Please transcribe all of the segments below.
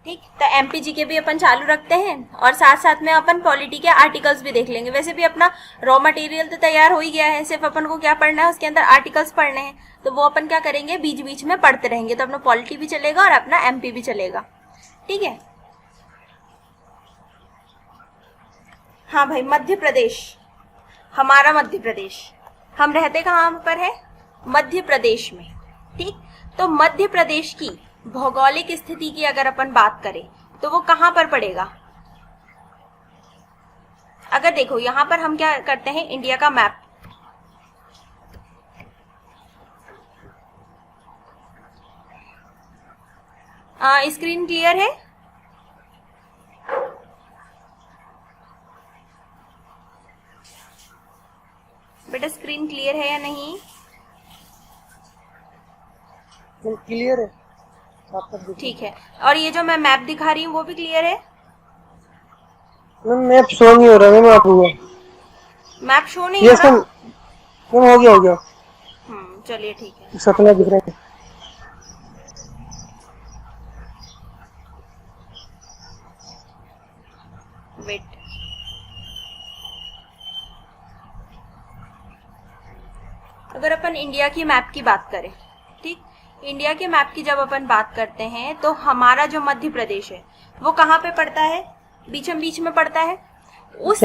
ठीक, तो एमपीजी के भी अपन चालू रखते हैं और साथ साथ में अपन पॉलिटी के आर्टिकल्स भी देख लेंगे। वैसे भी अपना रॉ मटेरियल तो तैयार हो ही गया है, सिर्फ अपन को क्या पढ़ना है, उसके अंदर आर्टिकल्स पढ़ने हैं, तो वो अपन क्या करेंगे, बीच बीच में पढ़ते रहेंगे, तो अपना पॉलिटी भी चलेगा और अपना एमपी भी चलेगा। ठीक है। हाँ भाई, मध्य प्रदेश, हमारा मध्य प्रदेश, हम रहते कहाँ पर है, मध्य प्रदेश में। ठीक, तो मध्य प्रदेश की भौगोलिक स्थिति की अगर अपन बात करें तो वो कहां पर पड़ेगा। अगर देखो यहां पर हम क्या करते हैं, इंडिया का मैप, स्क्रीन क्लियर है, बेटा स्क्रीन क्लियर है या नहीं? क्लियर है। ठीक है, और ये जो मैं मैप दिखा रही हूँ वो भी क्लियर है? मैप शो नहीं हो रहा मैम, आप हुआ मैप शो नहीं हो रहा? मैम हो गया हो गया। चलिए ठीक है। सपना दिख रहा है। वेट, अगर अपन इंडिया की मैप की बात करें, ठीक, इंडिया के मैप की जब अपन बात करते हैं तो हमारा जो मध्य प्रदेश है वो कहाँ पे पड़ता है, बीचम बीच में पड़ता है। उस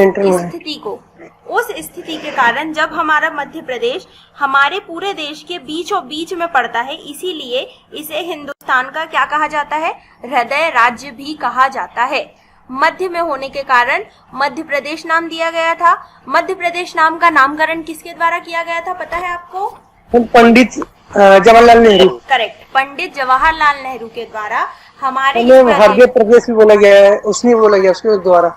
स्थिति के कारण जब हमारा मध्य प्रदेश हमारे पूरे देश के बीचों बीच में पड़ता है, इसीलिए इसे हिंदुस्तान का क्या कहा जाता है, हृदय राज्य भी कहा जाता है। मध्य में होने के कारण मध्य प्रदेश नाम दिया गया था। मध्य प्रदेश नाम का नामकरण किसके द्वारा किया गया था, पता है आपको? पंडित जवाहरलाल नेहरू। करेक्ट, पंडित जवाहरलाल नेहरू के द्वारा हमारे हृदय प्रदेश भी बोला गया है, उसने बोला गया उसके द्वारा।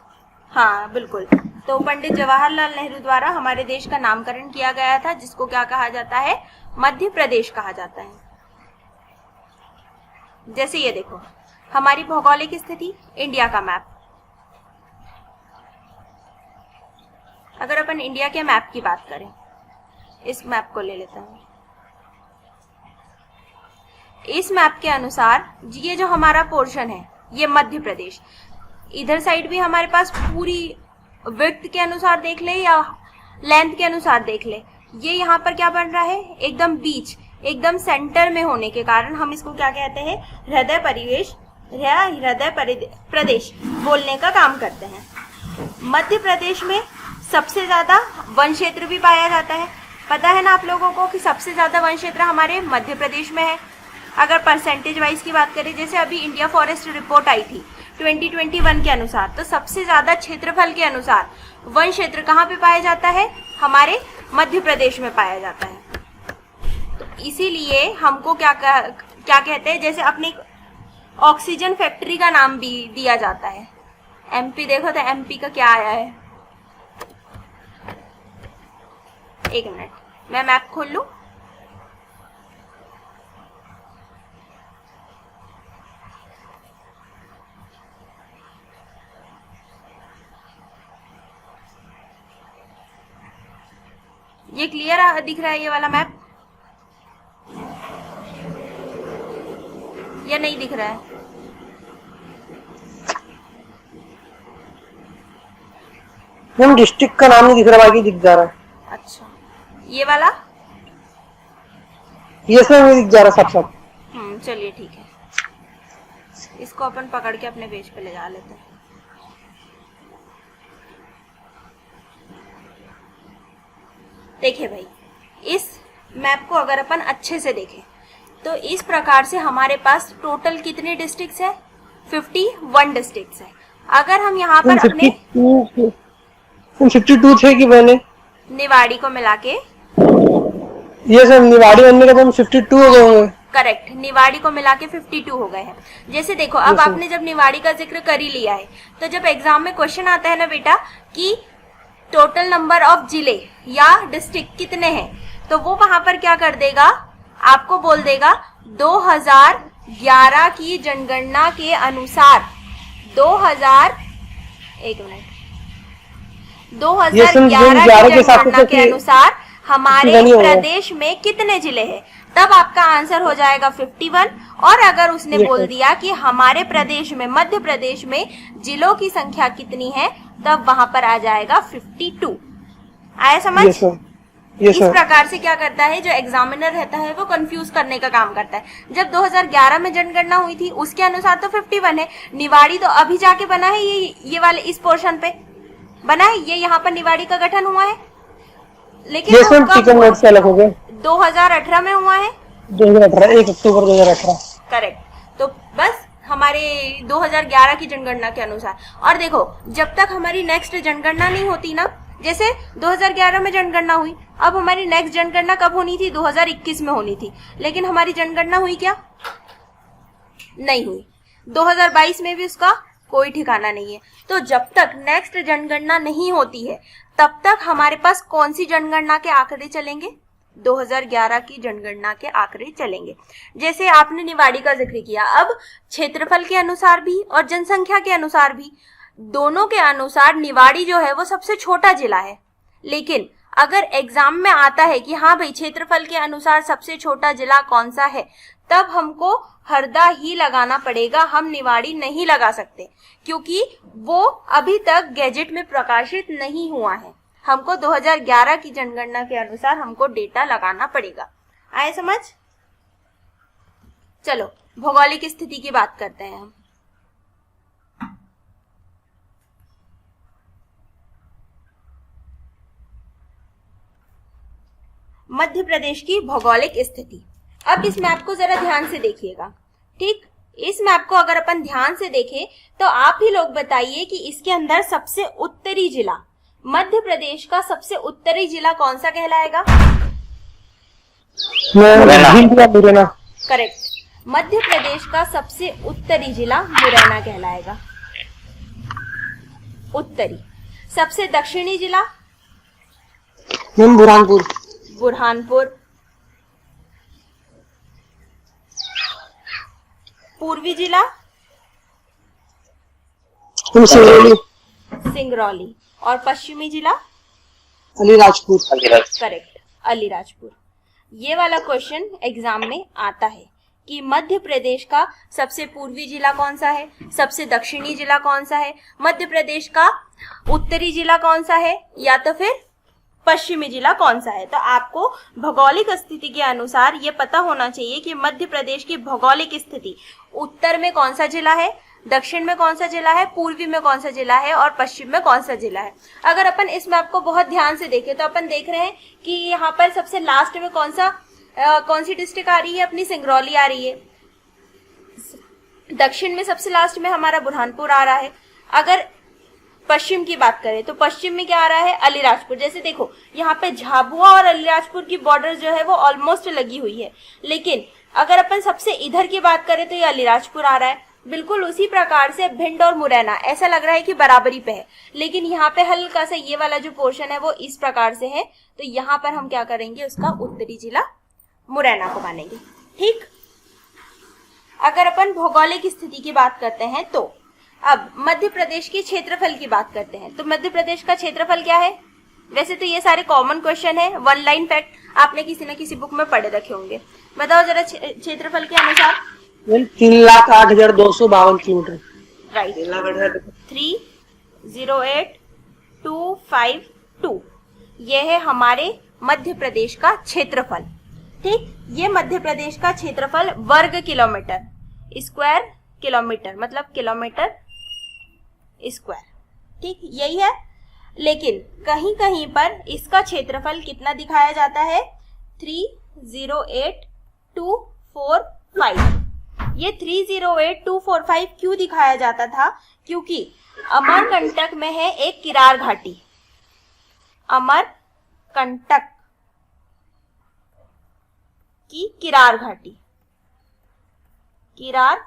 हाँ बिल्कुल, तो पंडित जवाहरलाल नेहरू द्वारा हमारे देश का नामकरण किया गया था, जिसको क्या कहा जाता है, मध्य प्रदेश कहा जाता है। जैसे ये देखो हमारी भौगोलिक स्थिति, इंडिया का मैप, अगर अपन इंडिया के मैप की बात करें, इस मैप को ले लेता हूं। इस मैप के अनुसार ये जो हमारा पोर्शन है ये मध्य प्रदेश, इधर साइड भी हमारे पास पूरी विड्थ के अनुसार देख ले या लेंथ के अनुसार देख ले, ये यहाँ पर क्या बन रहा है, एकदम बीच, एकदम सेंटर में होने के कारण हम इसको क्या कहते हैं, हृदय परिवेश या हृदय प्रदेश बोलने का काम करते हैं। मध्य प्रदेश में सबसे ज्यादा वन क्षेत्र भी पाया जाता है। पता है ना आप लोगों को कि सबसे ज्यादा वन क्षेत्र हमारे मध्य प्रदेश में है। अगर परसेंटेज वाइज की बात करें, जैसे अभी इंडिया फॉरेस्ट रिपोर्ट आई थी 2021 के अनुसार, तो सबसे ज्यादा क्षेत्रफल के अनुसार वन क्षेत्र कहाँ पे पाया जाता है, हमारे मध्य प्रदेश में पाया जाता है। तो इसीलिए हमको क्या कहते हैं, जैसे अपनी ऑक्सीजन फैक्ट्री का नाम भी दिया जाता है। एमपी देखो तो एमपी का क्या आया है, एक मिनट मैं मैप खोल लूं। ये क्लियर दिख रहा है ये वाला मैप या नहीं दिख रहा है? मैम डिस्ट्रिक्ट का नाम नहीं दिख रहा, बाकी दिख जा रहा है। अच्छा, ये वाला ये सब दिख जा रहा सब सब। चलिए ठीक है, इसको अपन पकड़ के अपने पेज पे ले जा लेते हैं। देखिए भाई, इस मैप को अगर अपन अच्छे से देखें तो इस प्रकार से हमारे पास टोटल कितने डिस्ट्रिक्ट्स है, 51 डिस्ट्रिक्ट्स है। अगर हम यहाँ पर अपने 52 थे कि मैंने निवाड़ी को मिला के, ये सब निवाड़ी बनने का तो हम 52 हो गए होंगे। करेक्ट, निवाड़ी को मिला के 52 हो गए हैं। जैसे देखो अब आपने जब निवाड़ी का जिक्र कर ही लिया है, तो जब एग्जाम में क्वेश्चन आता है ना बेटा कि टोटल नंबर ऑफ जिले या डिस्ट्रिक्ट कितने हैं, तो वो वहां पर क्या कर देगा, आपको बोल देगा 2011 की जनगणना के अनुसार 2011 की जनगणना के अनुसार हमारे 51 ही होंगे। प्रदेश में कितने जिले हैं, तब आपका आंसर हो जाएगा 51। और अगर उसने Yes, बोल sir. दिया कि हमारे प्रदेश में, मध्य प्रदेश में जिलों की संख्या कितनी है, तब वहां पर आ जाएगा 52। आया समझ? यस सर, यस इस सर। प्रकार से क्या करता है, जो एग्जामिनर रहता है वो कंफ्यूज करने का काम करता है। जब 2011 में जनगणना हुई थी उसके अनुसार तो 51 है। निवाड़ी तो अभी जाके बना है, ये वाले इस पोर्शन पे बना है, ये यहाँ पर निवाड़ी का गठन हुआ है, लेकिन यस वो मैम, कब चिकन हुआ? नोट से अलग हो गए। 2018 में हुआ है। 2018, 1 अक्टूबर 2018। करेक्ट। तो बस हमारे 2011 की जनगणना के अनुसार। और देखो, जब तक हमारी नेक्स्ट जनगणना नहीं होती ना, जैसे 2011 में जनगणना हुई, अब हमारी नेक्स्ट जनगणना कब होनी थी, 2021 में होनी थी, लेकिन हमारी जनगणना हुई क्या? नहीं हुई। 2022 में भी उसका कोई ठिकाना नहीं है। तो जब तक नेक्स्ट जनगणना नहीं होती है तब तक हमारे पास कौन सी जनगणना के आंकड़े चलेंगे? 2011 की जनगणना के आंकड़े चलेंगे। जैसे आपने निवाड़ी का जिक्र किया, अब क्षेत्रफल के अनुसार भी और जनसंख्या के अनुसार भी, दोनों के अनुसार निवाड़ी जो है वो सबसे छोटा जिला है। लेकिन अगर एग्जाम में आता है कि हाँ भाई क्षेत्रफल के अनुसार सबसे छोटा जिला कौन सा है, तब हमको हरदा ही लगाना पड़ेगा, हम निवाड़ी नहीं लगा सकते, क्योंकि वो अभी तक गैजेट में प्रकाशित नहीं हुआ है। हमको 2011 की जनगणना के अनुसार हमको डेटा लगाना पड़ेगा। आए समझ? चलो भौगोलिक स्थिति की बात करते हैं हम। मध्य प्रदेश की भौगोलिक स्थिति। अब इस मैप को जरा ध्यान से देखिएगा, ठीक? इस मैप को अगर अपन ध्यान से देखें तो आप ही लोग बताइए कि इसके अंदर सबसे उत्तरी जिला, मध्य प्रदेश का सबसे उत्तरी जिला कौन सा कहलाएगा? मुरैना। करेक्ट। मध्य प्रदेश का सबसे उत्तरी जिला मुरैना कहलाएगा, उत्तरी। सबसे दक्षिणी जिला? मैम बुरहानपुर। बुरहानपुर। पूर्वी जिला? सिंगरौली। सिंगरौली। और पश्चिमी जिला? अलीराजपुर। करेक्ट, अलीराजपुर। ये वाला क्वेश्चन एग्जाम में आता है कि मध्य प्रदेश का सबसे पूर्वी जिला कौन सा है, सबसे दक्षिणी जिला कौन सा है, मध्य प्रदेश का उत्तरी जिला कौन सा है, या तो फिर पश्चिमी जिला कौन सा है। तो आपको भौगोलिक स्थिति के अनुसार ये पता होना चाहिए कि मध्य प्रदेश की भौगोलिक स्थिति, उत्तर में कौन सा जिला है, दक्षिण में कौन सा जिला है, पूर्वी में कौन सा जिला है और पश्चिम में कौन सा जिला है। अगर अपन इस मैप को बहुत ध्यान से देखें तो अपन देख रहे हैं कि यहाँ पर सबसे लास्ट में कौन सी डिस्ट्रिक्ट आ रही है, अपनी सिंगरौली आ रही है। दक्षिण में सबसे लास्ट में हमारा बुरहानपुर आ रहा है। अगर पश्चिम की बात करें तो पश्चिम में क्या आ रहा है, अलीराजपुर। जैसे देखो यहाँ पे झाबुआ और अलीराजपुर की बॉर्डर जो है वो ऑलमोस्ट लगी हुई है, लेकिन अगर अपन सबसे इधर की बात करें तो ये अलीराजपुर आ रहा है। बिल्कुल उसी प्रकार से भिंड और मुरैना ऐसा लग रहा है कि बराबरी पे है, लेकिन यहाँ पे हल्का सा ये वाला जो पोर्शन है वो इस प्रकार से है, तो यहाँ पर हम क्या करेंगे, उसका उत्तरी जिला मुरैना को मानेंगे। ठीक। अगर अपन भौगोलिक स्थिति की बात करते हैं तो अब मध्य प्रदेश के क्षेत्रफल की बात करते हैं। तो मध्य प्रदेश का क्षेत्रफल क्या है? वैसे तो ये सारे कॉमन क्वेश्चन है, वन लाइन फैक्ट आपने किसी न किसी बुक में पढ़े रखे होंगे। बताओ जरा क्षेत्रफल के अनुसार। 3,08,252 किलोमीटर। राइट, 3,08,252 ये है हमारे मध्य प्रदेश का क्षेत्रफल। ठीक, ये मध्य प्रदेश का क्षेत्रफल वर्ग किलोमीटर, स्क्वायर किलोमीटर, मतलब किलोमीटर स्क्वायर, ठीक यही है। लेकिन कहीं कहीं पर इसका क्षेत्रफल कितना दिखाया जाता है, 3,08,245। ये 3,08,245 क्यों दिखाया जाता था? क्योंकि अमरकंटक में है एक किरार घाटी, अमरकंटक की किरार घाटी, किरार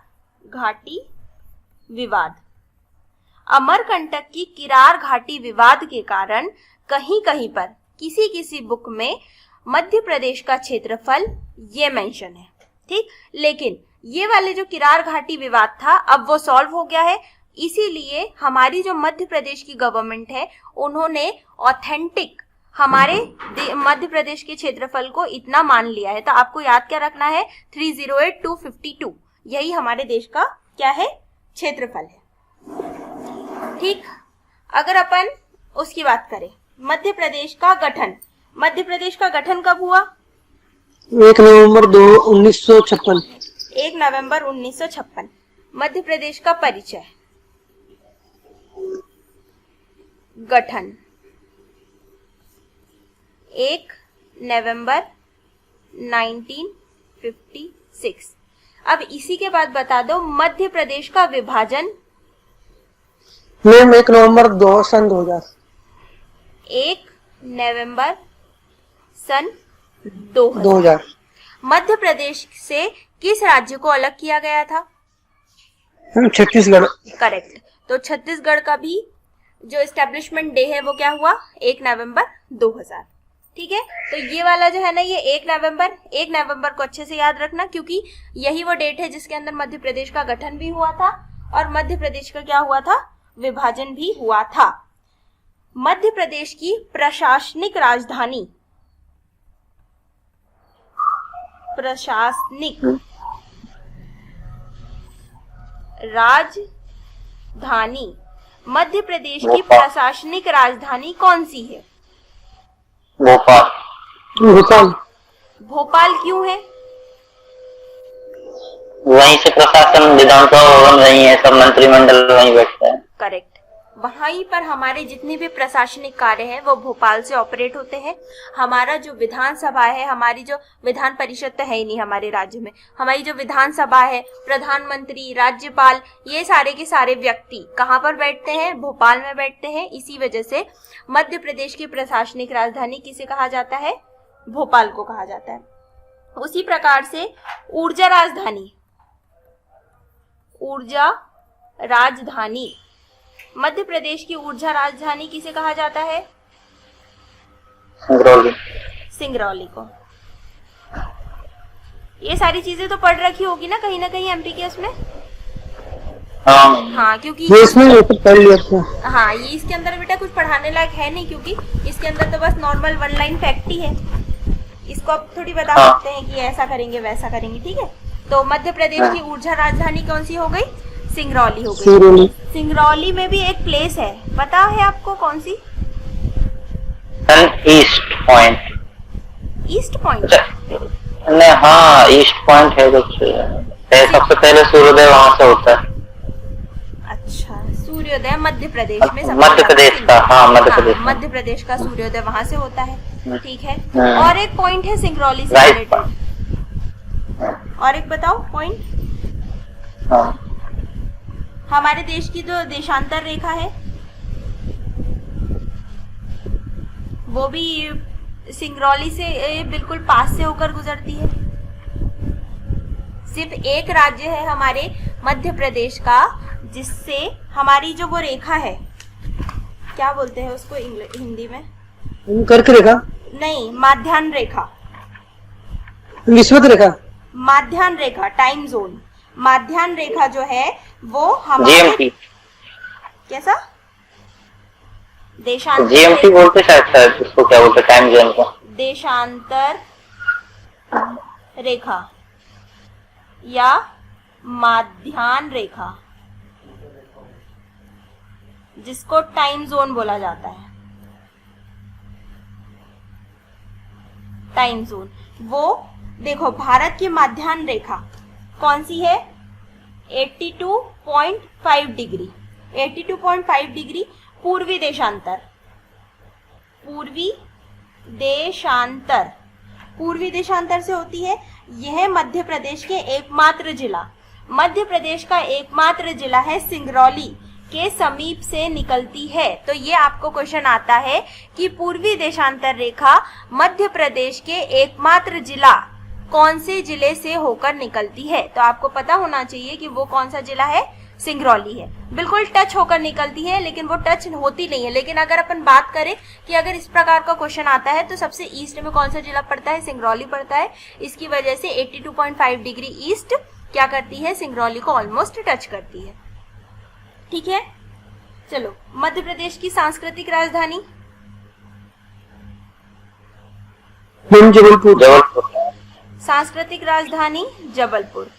घाटी विवाद। अमरकंटक की किरार घाटी विवाद के कारण कहीं कहीं पर किसी किसी बुक में मध्य प्रदेश का क्षेत्रफल ये मेंशन है। ठीक, लेकिन ये वाले जो किरार घाटी विवाद था अब वो सॉल्व हो गया है, इसीलिए हमारी जो मध्य प्रदेश की गवर्नमेंट है उन्होंने ऑथेंटिक हमारे मध्य प्रदेश के क्षेत्रफल को इतना मान लिया है, तो आपको याद क्या रखना है, 308252, यही हमारे देश का क्या है, क्षेत्रफल है। ठीक, अगर अपन उसकी बात करें, मध्य प्रदेश का गठन, मध्य प्रदेश का गठन कब हुआ? 1 नवंबर 1956। 1 नवंबर 1956। मध्य प्रदेश का परिचय, गठन 1 नवंबर 1956। अब इसी के बाद बता दो मध्य प्रदेश का विभाजन। मैम 1 नवंबर सन 2000। 1 नवंबर सन 2000। 2000। मध्य प्रदेश से किस राज्य को अलग किया गया था? छत्तीसगढ़। करेक्ट। तो छत्तीसगढ़ का भी जो एस्टेब्लिशमेंट डे है वो क्या हुआ? 1 नवंबर 2000। ठीक है, तो ये वाला जो है ना, ये 1 नवंबर को अच्छे से याद रखना, क्योंकि यही वो डेट है जिसके अंदर मध्य प्रदेश का गठन भी हुआ था और मध्य प्रदेश का क्या हुआ था, विभाजन भी हुआ था। मध्य प्रदेश की प्रशासनिक राजधानी, प्रशासनिक राजधानी, मध्य प्रदेश की प्रशासनिक राजधानी कौन सी है? भोपाल। भोपाल। भोपाल क्यों है? वहीं से प्रशासन, विधानसभा भवन वहीं है, सब मंत्रिमंडल वहीं बैठता है। करेक्ट, वहीं पर हमारे जितने भी प्रशासनिक कार्य हैं वो भोपाल से ऑपरेट होते हैं। हमारा जो विधानसभा है, हमारी जो विधान परिषद तो है ही नहीं हमारे राज्य में, हमारी जो विधानसभा है, प्रधानमंत्री, राज्यपाल, ये सारे के सारे व्यक्ति कहाँ पर बैठते हैं? भोपाल में बैठते हैं। इसी वजह से मध्य प्रदेश की प्रशासनिक राजधानी किसे कहा जाता है? भोपाल को कहा जाता है। उसी प्रकार से ऊर्जा राजधानी, ऊर्जा राजधानी, मध्य प्रदेश की ऊर्जा राजधानी किसे कहा जाता है? सिंगरौली। सिंगरौली को। ये सारी चीजें तो पढ़ रखी होगी ना कहीं एमपीकेएस में? हाँ, क्योंकि ये इसमें पढ़ लिया था। हाँ, ये इसके अंदर बेटा कुछ पढ़ाने लायक है नहीं, क्योंकि इसके अंदर तो बस नॉर्मल 1 लाइन फैक्ट ही है। इसको आप थोड़ी बता सकते हैं कि ऐसा करेंगे वैसा करेंगे। ठीक है, तो मध्य प्रदेश की ऊर्जा राजधानी कौन सी हो गई? सिंगरौली हो गई। सिंगरौली में भी एक प्लेस है, पता है आपको कौन सी? East point. East point? नहीं, हाँ ईस्ट पॉइंट है कुछ, सबसे पहले सूर्योदय वहां से होता है। अच्छा, सूर्योदय मध्य प्रदेश में, मध्य प्रदेश का, हाँ मध्य प्रदेश, मध्य प्रदेश का सूर्योदय वहां से होता है। ठीक है, हाँ। और एक पॉइंट है सिंगरौली से रिलेटेड, और एक बताओ पॉइंट। हाँ। हमारे देश की जो देशांतर रेखा है वो भी सिंगरौली से बिल्कुल पास से होकर गुजरती है। सिर्फ एक राज्य है हमारे मध्य प्रदेश का जिससे हमारी जो वो रेखा है, क्या बोलते हैं उसको हिंदी में? कर्क रेखा नहीं, माध्यान्ह रेखा। विषुवत रेखा। माध्यान्ह रेखा, टाइम जोन। माध्यान्ह रेखा जो है वो हमारे जीएमटी। कैसा? देशांतर जीएमटी बोलते शायद उसको, क्या बोलते टाइम जोन को? देशांतर रेखा या माध्यान्ह रेखा, जिसको टाइम जोन बोला जाता है। टाइम जोन, वो देखो भारत की माध्यान्ह रेखा कौन सी है? 82.5 डिग्री। 82.5 डिग्री पूर्वी देशांतर, पूर्वी देशांतर, पूर्वी देशांतर से होती है। यह मध्य प्रदेश के एकमात्र जिला, मध्य प्रदेश का एकमात्र जिला है, सिंगरौली के समीप से निकलती है। तो ये आपको क्वेश्चन आता है कि पूर्वी देशांतर रेखा मध्य प्रदेश के एकमात्र जिला कौन से जिले से होकर निकलती है? तो आपको पता होना चाहिए कि वो कौन सा जिला है, सिंगरौली है। बिल्कुल टच होकर निकलती है, लेकिन वो टच होती नहीं है। लेकिन अगर अपन बात करें कि अगर इस प्रकार का क्वेश्चन आता है तो सबसे ईस्ट में कौन सा जिला पड़ता है? सिंगरौली पड़ता है। इसकी वजह से 82.5 डिग्री ईस्ट क्या करती है? सिंगरौली को ऑलमोस्ट टच करती है। ठीक है, चलो मध्य प्रदेश की सांस्कृतिक राजधानी, मैम जबलपुर। जबलपुर। सांस्कृतिक राजधानी जबलपुर।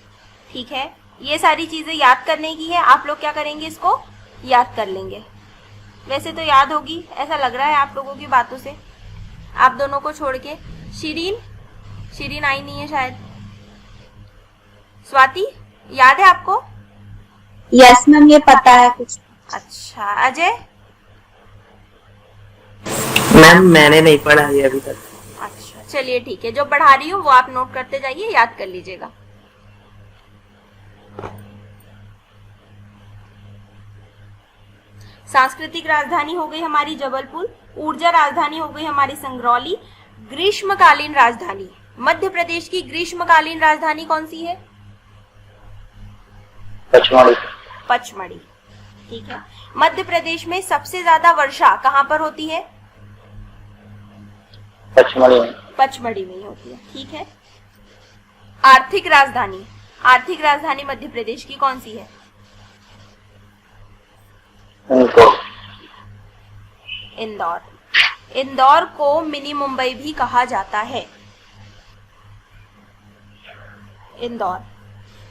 ठीक है, ये सारी चीजें याद करने की है। आप लोग क्या करेंगे, इसको याद कर लेंगे। वैसे तो याद होगी, ऐसा लग रहा है आप लोगों की बातों से, आप दोनों को छोड़ के। शिरीन आई नहीं है शायद। स्वाति, याद है आपको? यस मैम, ये पता है कुछ। अच्छा, अजय? मैम मैंने नहीं पढ़ा है अभी तक। अच्छा, चलिए ठीक है, जो पढ़ा रही हूँ वो आप नोट करते जाइए, याद कर लीजिएगा। सांस्कृतिक राजधानी हो गई हमारी जबलपुर, ऊर्जा राजधानी हो गई हमारी संगरौली, ग्रीष्मकालीन राजधानी, मध्य प्रदेश की ग्रीष्मकालीन राजधानी कौन सी है? पचमढ़ी। पचमढ़ी। ठीक है, मध्य प्रदेश में सबसे ज्यादा वर्षा कहाँ पर होती है? पचमढ़ी में। पचमढ़ी में ही होती है। ठीक है, आर्थिक राजधानी मध्य प्रदेश की कौन सी है? इंदौर। इंदौर को मिनी मुंबई भी कहा जाता है। इंदौर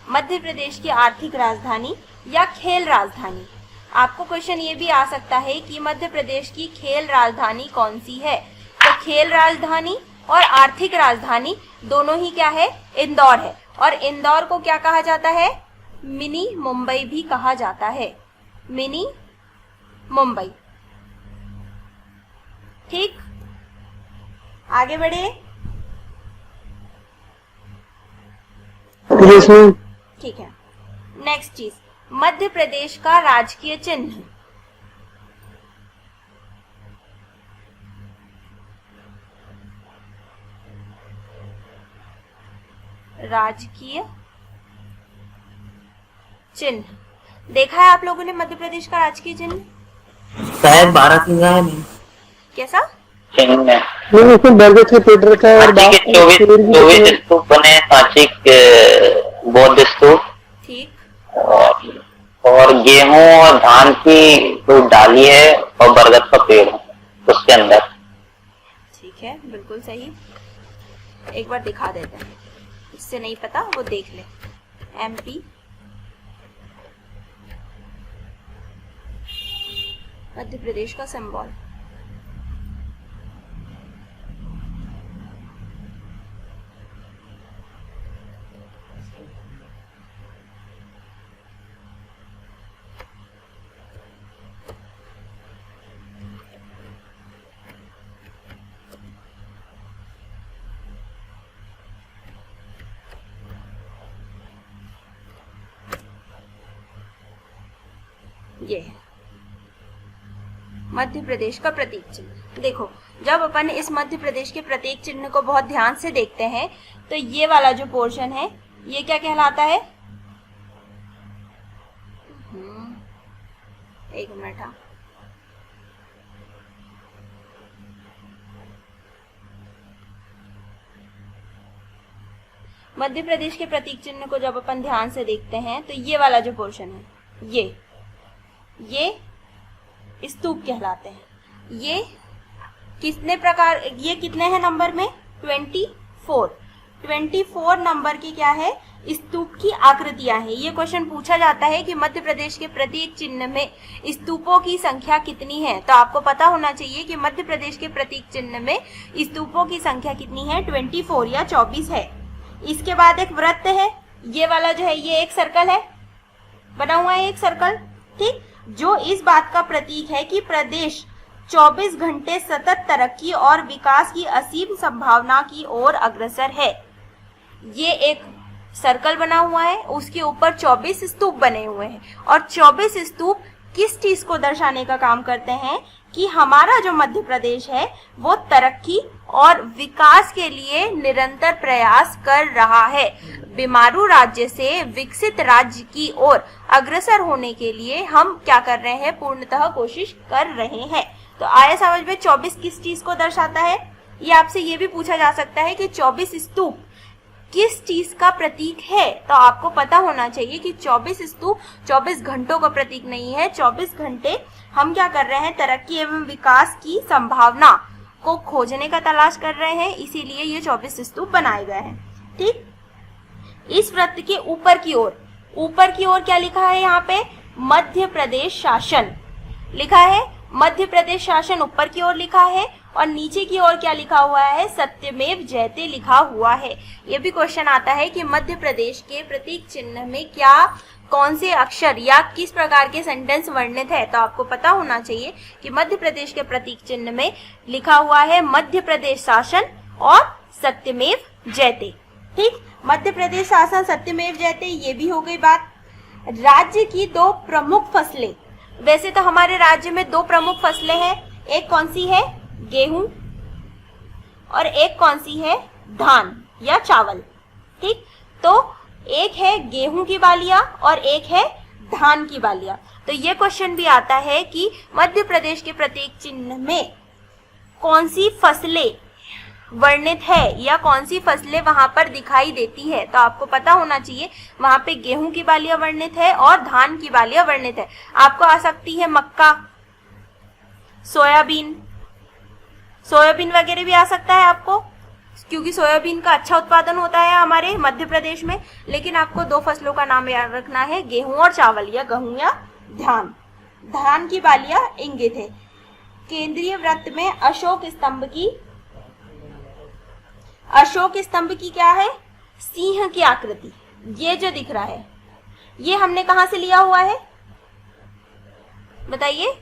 मध्य प्रदेश की आर्थिक राजधानी या खेल राजधानी। आपको क्वेश्चन ये भी आ सकता है कि मध्य प्रदेश की खेल राजधानी कौन सी है, तो खेल राजधानी और आर्थिक राजधानी दोनों ही क्या है? इंदौर है। और इंदौर को क्या कहा जाता है? मिनी मुंबई भी कहा जाता है, मिनी मुंबई। ठीक, आगे बढ़े। Yes ma'am. ठीक है, नेक्स्ट चीज, मध्य प्रदेश का राजकीय चिन्ह। राजकीय चिन्ह देखा है आप लोगों ने? मध्य प्रदेश का राजकीय चिन्ह शायद भारत में है नहीं। कैसा? चिन्ह में मैम उसमें बरगद का पेड़ रखा है और सांची के 24 स्तूप बने, सांची के बौद्ध स्तूप। ठीक, और गेहूं और धान की जो डाली है और बरगद का पेड़ है उसके अंदर। ठीक है, बिल्कुल सही। एक बार दिखा देते हैं, इससे नहीं पता वो देख ले। MP मध्य प्रदेश का सिंबल। ये है मध्य प्रदेश का प्रतीक चिन्ह। देखो, जब अपन इस मध्य प्रदेश के प्रतीक चिन्ह को बहुत ध्यान से देखते हैं तो ये वाला जो पोर्शन है ये क्या कहलाता है? एक मिनट। हाँ, मध्य प्रदेश के प्रतीक चिन्ह को जब अपन ध्यान से देखते हैं तो ये वाला जो पोर्शन है ये स्तूप कहलाते हैं। ये कितने प्रकार, ये कितने हैं नंबर में? 24 नंबर की क्या है? स्तूप की आकृतियां हैं। ये क्वेश्चन पूछा जाता है कि मध्य प्रदेश के प्रतीक चिन्ह में स्तूपों की संख्या कितनी है, तो आपको पता होना चाहिए कि मध्य प्रदेश के प्रतीक चिन्ह में स्तूपों की संख्या कितनी है? 24 या 24 है। इसके बाद एक वृत्त है, ये वाला जो है ये एक सर्कल है, बना हुआ है एक सर्कल, ठीक, जो इस बात का प्रतीक है कि प्रदेश 24 घंटे सतत तरक्की और विकास की असीम संभावना की ओर अग्रसर है। ये एक सर्कल बना हुआ है, उसके ऊपर 24 स्तूप बने हुए हैं और 24 स्तूप किस चीज को दर्शाने का काम करते हैं कि हमारा जो मध्य प्रदेश है वो तरक्की और विकास के लिए निरंतर प्रयास कर रहा है। बीमारू राज्य से विकसित राज्य की ओर अग्रसर होने के लिए हम क्या कर रहे हैं? पूर्णतः कोशिश कर रहे हैं। तो आया समझ में 24 किस चीज को दर्शाता है? ये आपसे ये भी पूछा जा सकता है कि 24 स्तूप किस चीज का प्रतीक है, तो आपको पता होना चाहिए कि 24 स्तूप 24 घंटों का प्रतीक नहीं है। 24 घंटे हम क्या कर रहे हैं? तरक्की एवं विकास की संभावना को खोजने का तलाश कर रहे हैं, इसीलिए ये 24 स्तूप बनाए गए हैं। ठीक, इस वृत्त के ऊपर की ओर क्या लिखा है यहाँ पे? मध्य प्रदेश शासन लिखा है। मध्य प्रदेश शासन ऊपर की ओर लिखा है और नीचे की ओर क्या लिखा हुआ है? सत्यमेव जयते लिखा हुआ है। ये भी क्वेश्चन आता है कि मध्य प्रदेश के प्रतीक चिन्ह में क्या कौन से अक्षर या किस प्रकार के सेंटेंस वर्णित है, तो आपको पता होना चाहिए कि मध्य प्रदेश के प्रतीक चिन्ह में लिखा हुआ है मध्य प्रदेश शासन और सत्यमेव जयते। ठीक, मध्य प्रदेश शासन सत्यमेव जयते, ये भी हो गई बात। राज्य की 2 प्रमुख फसलें, वैसे तो हमारे राज्य में 2 प्रमुख फसलें हैं, एक कौन सी है? गेहूं, और एक कौन सी है? धान या चावल। ठीक, तो एक है गेहूं की बालियां और एक है धान की बालियां। तो ये क्वेश्चन भी आता है कि मध्य प्रदेश के प्रतीक चिन्ह में कौन सी फसलें वर्णित है या कौन सी फसलें वहां पर दिखाई देती है, तो आपको पता होना चाहिए वहां पे गेहूं की बालियां वर्णित है और धान की बालियां वर्णित है। आपको आ सकती है मक्का, सोयाबीन वगैरह भी आ सकता है आपको, क्योंकि सोयाबीन का अच्छा उत्पादन होता है हमारे मध्य प्रदेश में। लेकिन आपको 2 फसलों का नाम याद रखना है, गेहूं और चावल, या गेहूं या धान। धान की बालियां इंगित है। केंद्रीय वृत्त में अशोक स्तंभ की क्या है? सिंह की आकृति। ये जो दिख रहा है ये हमने कहां से लिया हुआ है बताइए?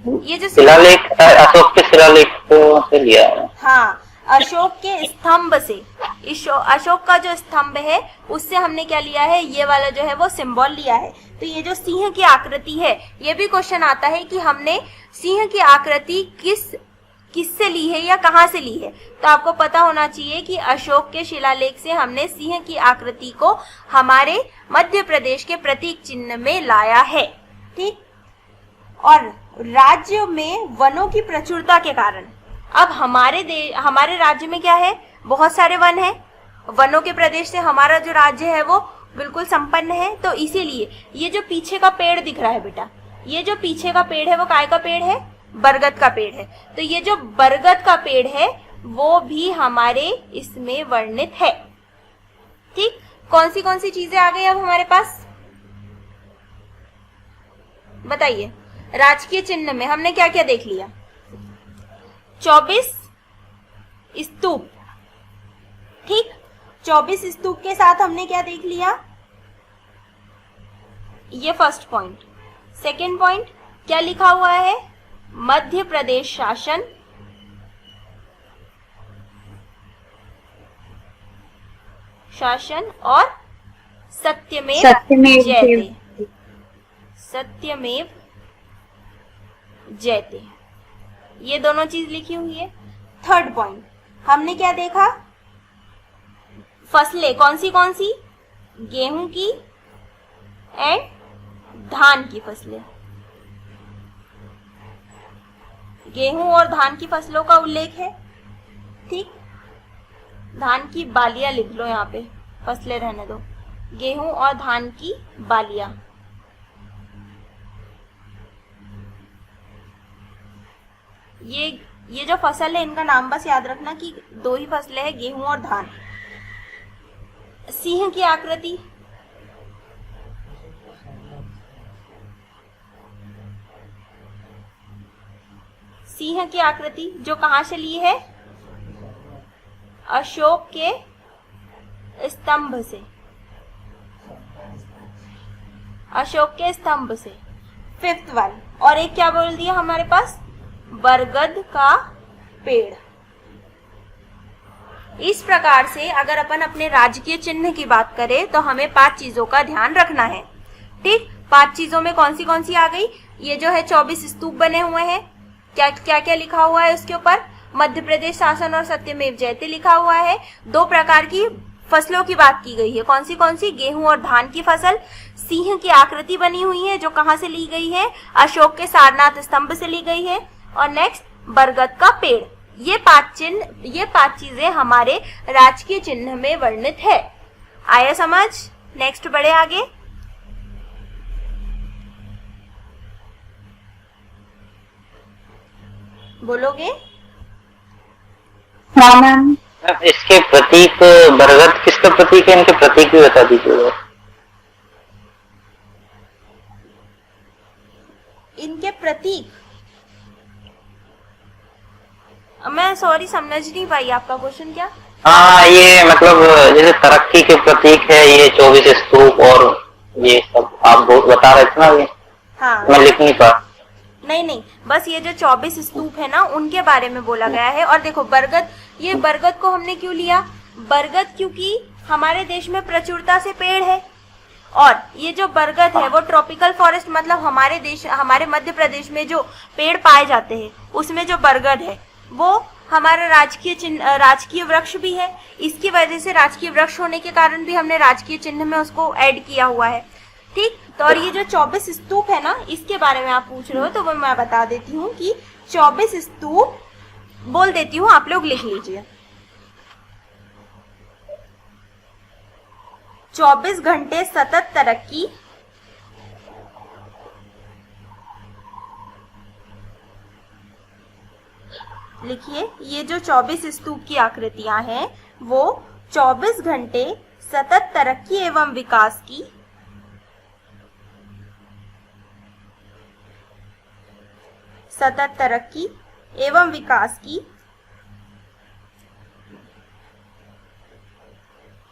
ये जो शिलालेख, अशोक के शिलालेख से लिया है। हाँ, अशोक के स्तंभ से, अशोक का जो स्तंभ है उससे हमने क्या लिया है? ये वाला जो है वो सिंबल लिया है। तो ये जो सिंह की आकृति है, ये भी क्वेश्चन आता है कि हमने सिंह की आकृति किससे ली है या कहाँ से ली है, तो आपको पता होना चाहिए कि अशोक के शिलालेख से हमने सिंह की आकृति को हमारे मध्य प्रदेश के प्रतीक चिन्ह में लाया है। ठीक, और राज्य में वनों की प्रचुरता के कारण अब हमारे राज्य में क्या है? बहुत सारे वन हैं। वनों के प्रदेश से हमारा जो राज्य है वो बिल्कुल संपन्न है। तो इसीलिए ये जो पीछे का पेड़ दिख रहा है बेटा, ये जो पीछे का पेड़ है वो काय का पेड़ है? बरगद का पेड़ है। तो ये जो बरगद का पेड़ है वो भी हमारे इसमें वर्णित है। ठीक, कौन सी चीजें आ गई अब हमारे पास बताइए? राजकीय चिन्ह में हमने क्या क्या देख लिया? 24 स्तूप। ठीक, 24 स्तूप के साथ हमने क्या देख लिया? ये फर्स्ट पॉइंट। सेकंड पॉइंट क्या लिखा हुआ है? मध्य प्रदेश शासन और सत्यमेव जयते, ये दोनों चीज लिखी हुई है। थर्ड पॉइंट हमने क्या देखा? फसलें कौन सी? गेहूं की एंड धान की फसलें। गेहूं और धान की फसलों का उल्लेख है। ठीक, धान की बालियां लिख लो, यहाँ पे फसलें रहने दो। गेहूं और धान की बालियां, ये जो फसल है इनका नाम बस याद रखना कि 2 ही फसलें हैं, गेहूं और धान। सिंह की आकृति, सिंह की आकृति जो कहां से ली है? अशोक के स्तंभ से। अशोक के स्तंभ से। फिफ्थ वन, और एक क्या बोल दिया हमारे पास? बरगद का पेड़। इस प्रकार से अगर अपन अपने राजकीय चिन्ह की बात करें तो हमें 5 चीजों का ध्यान रखना है। ठीक, 5 चीजों में कौन सी आ गई? ये जो है 24 स्तूप बने हुए हैं, क्या लिखा हुआ है उसके ऊपर? मध्य प्रदेश शासन और सत्यमेव जयते लिखा हुआ है। 2 प्रकार की फसलों की बात की गई है। कौन सी? गेहूं और धान की फसल। सिंह की आकृति बनी हुई है जो कहां से ली गई है? अशोक के सारनाथ स्तंभ से ली गई है। और नेक्स्ट बरगद का पेड़। ये 5 चीजें हमारे राजकीय चिन्ह में वर्णित है। आया समझ? नेक्स्ट बढ़े आगे। बोलोगे? हाँ मैम। इसके प्रतीक बरगद किसका प्रतीक है, इनके प्रतीक भी बता दीजिएगा। इनके प्रतीक, मैं सॉरी समझ नहीं पाई आपका क्वेश्चन क्या। हाँ, ये मतलब जैसे तरक्की के प्रतीक है ये 24 स्तूप और ये सब आप बता रहे थे ना, ये हाँ मैं लिख नहीं पा। नहीं, बस ये जो 24 स्तूप है ना उनके बारे में बोला गया है। और देखो बरगद, ये बरगद को हमने क्यों लिया? बरगद क्योंकि हमारे देश में प्रचुरता से पेड़ है, और ये जो बरगद है वो ट्रॉपिकल फॉरेस्ट, मतलब हमारे देश, हमारे मध्य प्रदेश में जो पेड़ पाए जाते हैं उसमें जो बरगद है वो हमारा राजकीय वृक्ष भी है। इसकी वजह से राजकीय वृक्ष होने के कारण भी हमने राजकीय चिन्ह में उसको ऐड किया हुआ है। ठीक, तो और ये जो 24 स्तूप है ना इसके बारे में आप पूछ रहे हो, तो वो मैं बता देती हूँ कि 24 स्तूप बोल देती हूँ, आप लोग लिख लीजिए। 24 घंटे सतत तरक्की, लिखिए। ये जो 24 स्तूप की आकृतियां हैं वो 24 घंटे सतत तरक्की एवं विकास की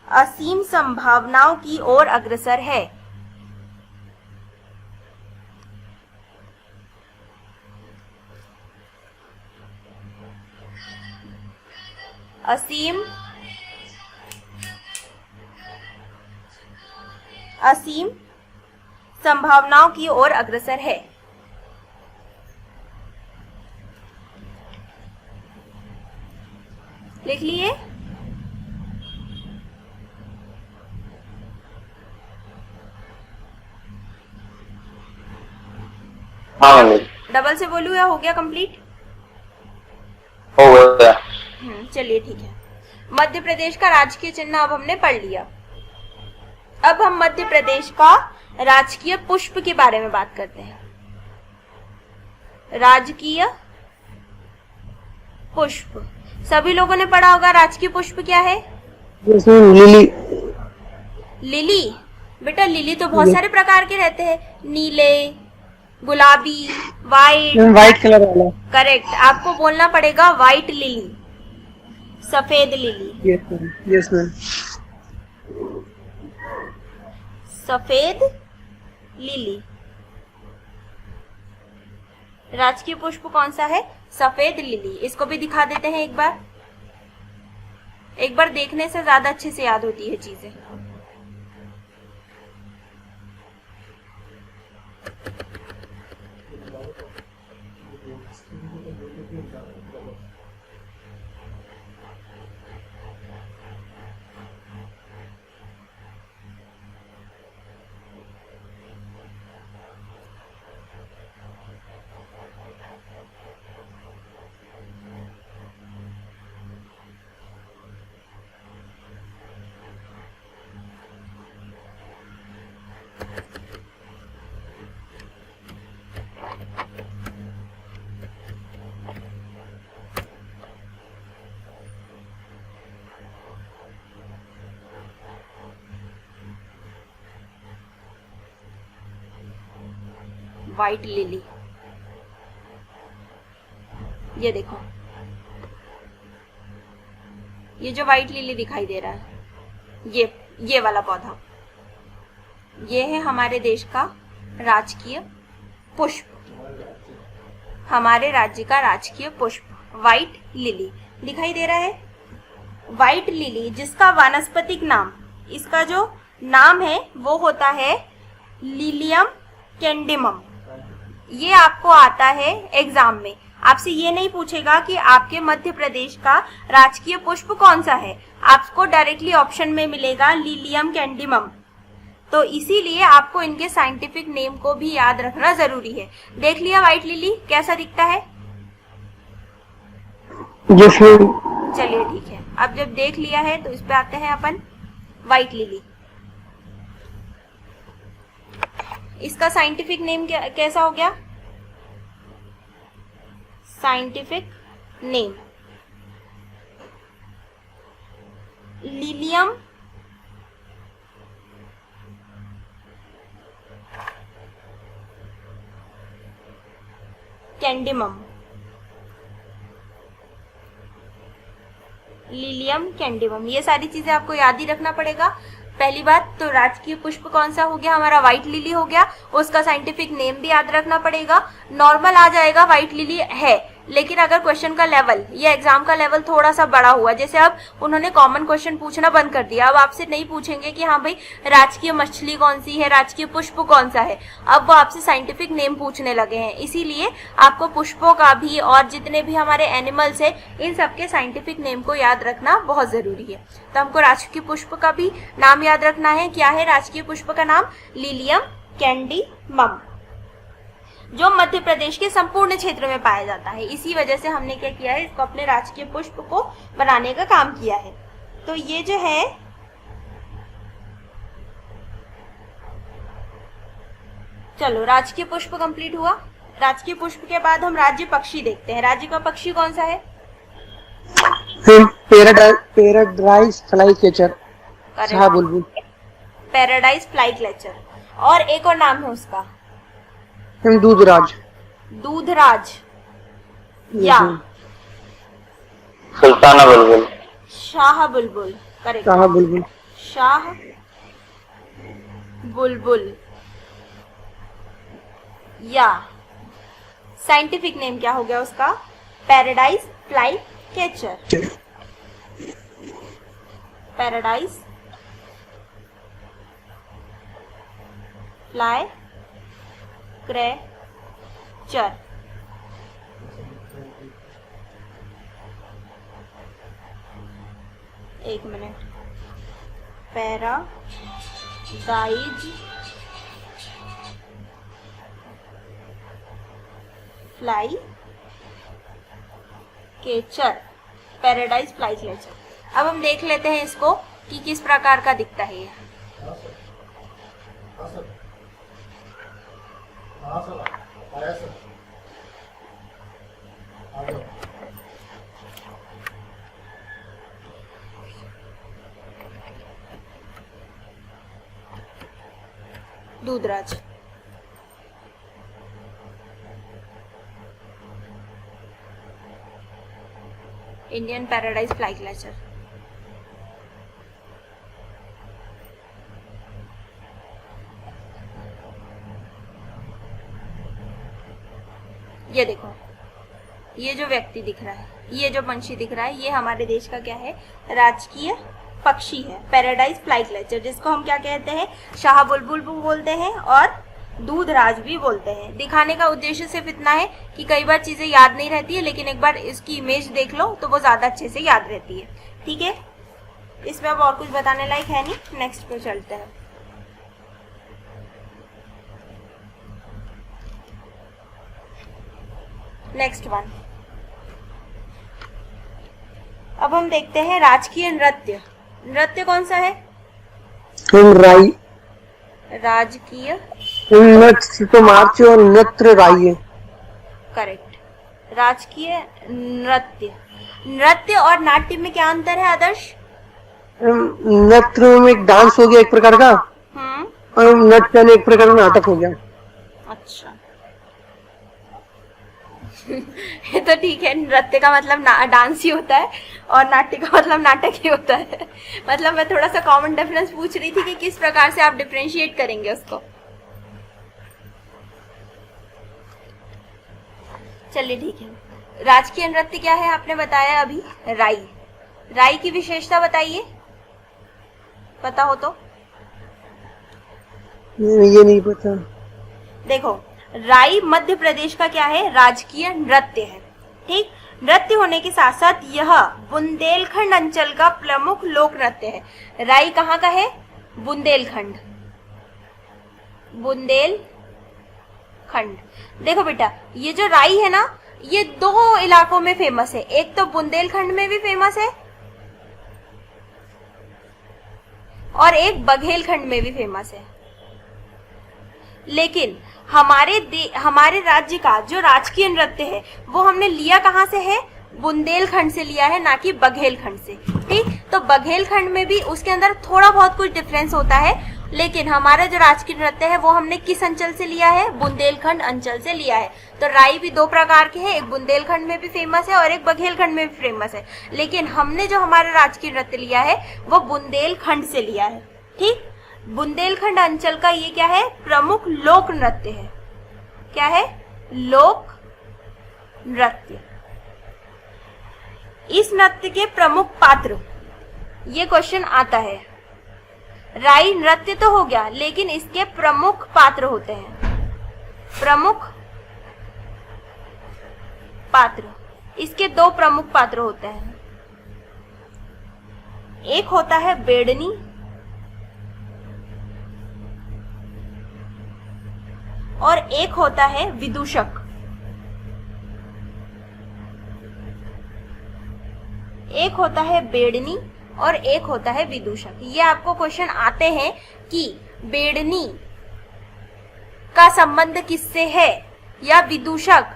असीम संभावनाओं की ओर अग्रसर है। असीम संभावनाओं की ओर अग्रसर है। लिख लिए? हाँ मैम, डबल से बोलूं या हो गया कंप्लीट? हो गया। चलिए ठीक है। मध्य प्रदेश का राजकीय चिन्ह अब हमने पढ़ लिया। अब हम मध्य प्रदेश का राजकीय पुष्प के बारे में बात करते हैं। राजकीय पुष्प, सभी लोगों ने पढ़ा होगा राजकीय पुष्प क्या है? लिली। लिली? बेटा लिली तो बहुत सारे प्रकार के रहते हैं, नीले, गुलाबी, व्हाइट कलर वाला। करेक्ट, आपको बोलना पड़ेगा व्हाइट लिली, सफेद लिली। Yes ma'am. सफेद लिली राजकीय पुष्प कौन सा है? सफेद लिली। इसको भी दिखा देते हैं एक बार देखने से ज्यादा अच्छे से याद होती है चीजें। व्हाइट लिली, ये देखो, ये जो व्हाइट लिली दिखाई दे रहा है ये वाला पौधा, ये है हमारे देश का राजकीय पुष्प, हमारे राज्य का राजकीय पुष्प व्हाइट लिली दिखाई दे रहा है। व्हाइट लिली जिसका वानस्पतिक नाम, इसका जो नाम है वो होता है लिलियम कैंडिमम। ये आपको आता है एग्जाम में, आपसे ये नहीं पूछेगा कि आपके मध्य प्रदेश का राजकीय पुष्प कौन सा है, आपको डायरेक्टली ऑप्शन में मिलेगा लिलियम कैंडिमम। तो इसीलिए आपको इनके साइंटिफिक नेम को भी याद रखना जरूरी है। देख लिया व्हाइट लिली कैसा दिखता है? चलिए ठीक है, अब जब देख लिया है तो इस पे आते हैं अपन व्हाइट लिली। इसका साइंटिफिक नेम कैसा हो गया? Scientific name lilium candidum. Lilium candidum, ये सारी चीजें आपको याद ही रखना पड़ेगा। पहली बात तो राजकीय पुष्प कौन सा हो गया, हमारा व्हाइट लिली हो गया, उसका साइंटिफिक नेम भी याद रखना पड़ेगा। नॉर्मल आ जाएगा, व्हाइट लिली है, लेकिन अगर क्वेश्चन का लेवल या एग्जाम का लेवल थोड़ा सा बड़ा हुआ, जैसे अब उन्होंने कॉमन क्वेश्चन पूछना बंद कर दिया, अब आपसे नहीं पूछेंगे कि हाँ भाई राजकीय मछली कौन सी है, राजकीय पुष्प कौन सा है, अब वो आपसे साइंटिफिक नेम पूछने लगे हैं। इसीलिए आपको पुष्पों का भी और जितने भी हमारे एनिमल्स है इन सबके साइंटिफिक नेम को याद रखना बहुत जरूरी है। तो हमको राजकीय पुष्प का भी नाम याद रखना है। क्या है राजकीय पुष्प का नाम? लिलियम कैंडिमम, जो मध्य प्रदेश के संपूर्ण क्षेत्र में पाया जाता है। इसी वजह से हमने क्या किया है, इसको अपने राजकीय पुष्प को बनाने का काम किया है। तो ये जो है चलो राजकीय पुष्प कंप्लीट हुआ। राजकीय पुष्प के बाद हम राज्य पक्षी देखते हैं। राज्य का पक्षी कौन सा है? पैराडाइज फ्लाई कैचर, शाहबुलबुल। Paradise flycatcher. और एक और नाम है उसका, दूधराज। दूधराज या सुल्ताना बुलबुल। शाह बुलबुल, करेक्ट। शाहबुलबुल। शाह बुलबुल या साइंटिफिक नेम क्या हो गया उसका? Paradise flycatcher. Paradise flycatcher. एक minute, paradise flycatcher. Paradise flycatcher. अब हम देख लेते हैं इसको कि किस प्रकार का दिखता है ये। दूधराज। Indian paradise flycatcher. ये देखो, ये जो व्यक्ति दिख रहा है, ये जो पंछी दिख रहा है, ये हमारे देश का क्या है? राजकीय पक्षी है, पैराडाइज फ्लाई कैचर, जिसको हम क्या कहते हैं? शाह बुलबुल भी बोलते हैं और दूधराज भी बोलते हैं। दिखाने का उद्देश्य सिर्फ इतना है कि कई बार चीजें याद नहीं रहती है, लेकिन एक बार इसकी इमेज देख लो तो वो ज्यादा अच्छे से याद रहती है। ठीक है, इसमें अब और कुछ बताने लायक है नहीं। नेक्स्ट पे चलते हैं। नेक्स्ट वन, अब हम देखते हैं राजकीय नृत्य। नृत्य कौन सा है? राई। राजकीय नृत्य तो मार्च और नृत्य राई है। करेक्ट। राजकीय नृत्य। नृत्य और नाट्य में क्या अंतर है आदर्श? नृत्य में एक डांस हो गया एक प्रकार का, और नृत्य में एक प्रकार का नाटक हो गया। अच्छा ये तो ठीक है, नृत्य का मतलब डांस ही होता है और नाट्य का मतलब नाटक ही होता है। मतलब मैं थोड़ा सा कॉमन डिफरेंस पूछ रही थी कि किस प्रकार से आप डिफरेंशिएट करेंगे उसको। चलिए ठीक है। राजकीय नृत्य क्या है आपने बताया अभी? राई। राई की विशेषता बताइए, पता हो तो। ये नहीं पता। देखो, राई मध्य प्रदेश का क्या है? राजकीय नृत्य है। ठीक, नृत्य होने के साथ साथ यह बुंदेलखंड अंचल का प्रमुख लोक नृत्य है। राई कहाँ का है? बुंदेलखंड। बुंदेलखंड। देखो बेटा, ये जो राई है ना, ये दो इलाकों में फेमस है। एक तो बुंदेलखंड में भी फेमस है और एक बघेलखंड में भी फेमस है। लेकिन हमारे राज्य का जो राजकीय नृत्य है वो हमने लिया कहाँ से है? बुंदेलखंड से लिया है, ना कि बघेलखंड से। ठीक, तो बघेलखंड में भी उसके अंदर थोड़ा बहुत कुछ डिफरेंस होता है, लेकिन हमारा जो राजकीय नृत्य है वो हमने किस अंचल से लिया है? बुंदेलखंड अंचल से लिया है। तो राई भी दो प्रकार के हैं, एक बुंदेलखंड में भी फेमस है और एक बघेलखंड में भी फेमस है, लेकिन हमने जो हमारा राजकीय नृत्य लिया है वो बुंदेलखंड से लिया है। ठीक, बुंदेलखंड अंचल का ये क्या है? प्रमुख लोक नृत्य है। क्या है? लोक नृत्य। इस नृत्य के प्रमुख पात्र, ये क्वेश्चन आता है। राई नृत्य तो हो गया, लेकिन इसके प्रमुख पात्र होते हैं। प्रमुख पात्र, इसके दो प्रमुख पात्र होते हैं। एक होता है बेडनी और एक होता है विदूषक। एक होता है बेडनी और एक होता है विदूषक। ये आपको क्वेश्चन आते हैं कि बेडनी का संबंध किससे है या विदूषक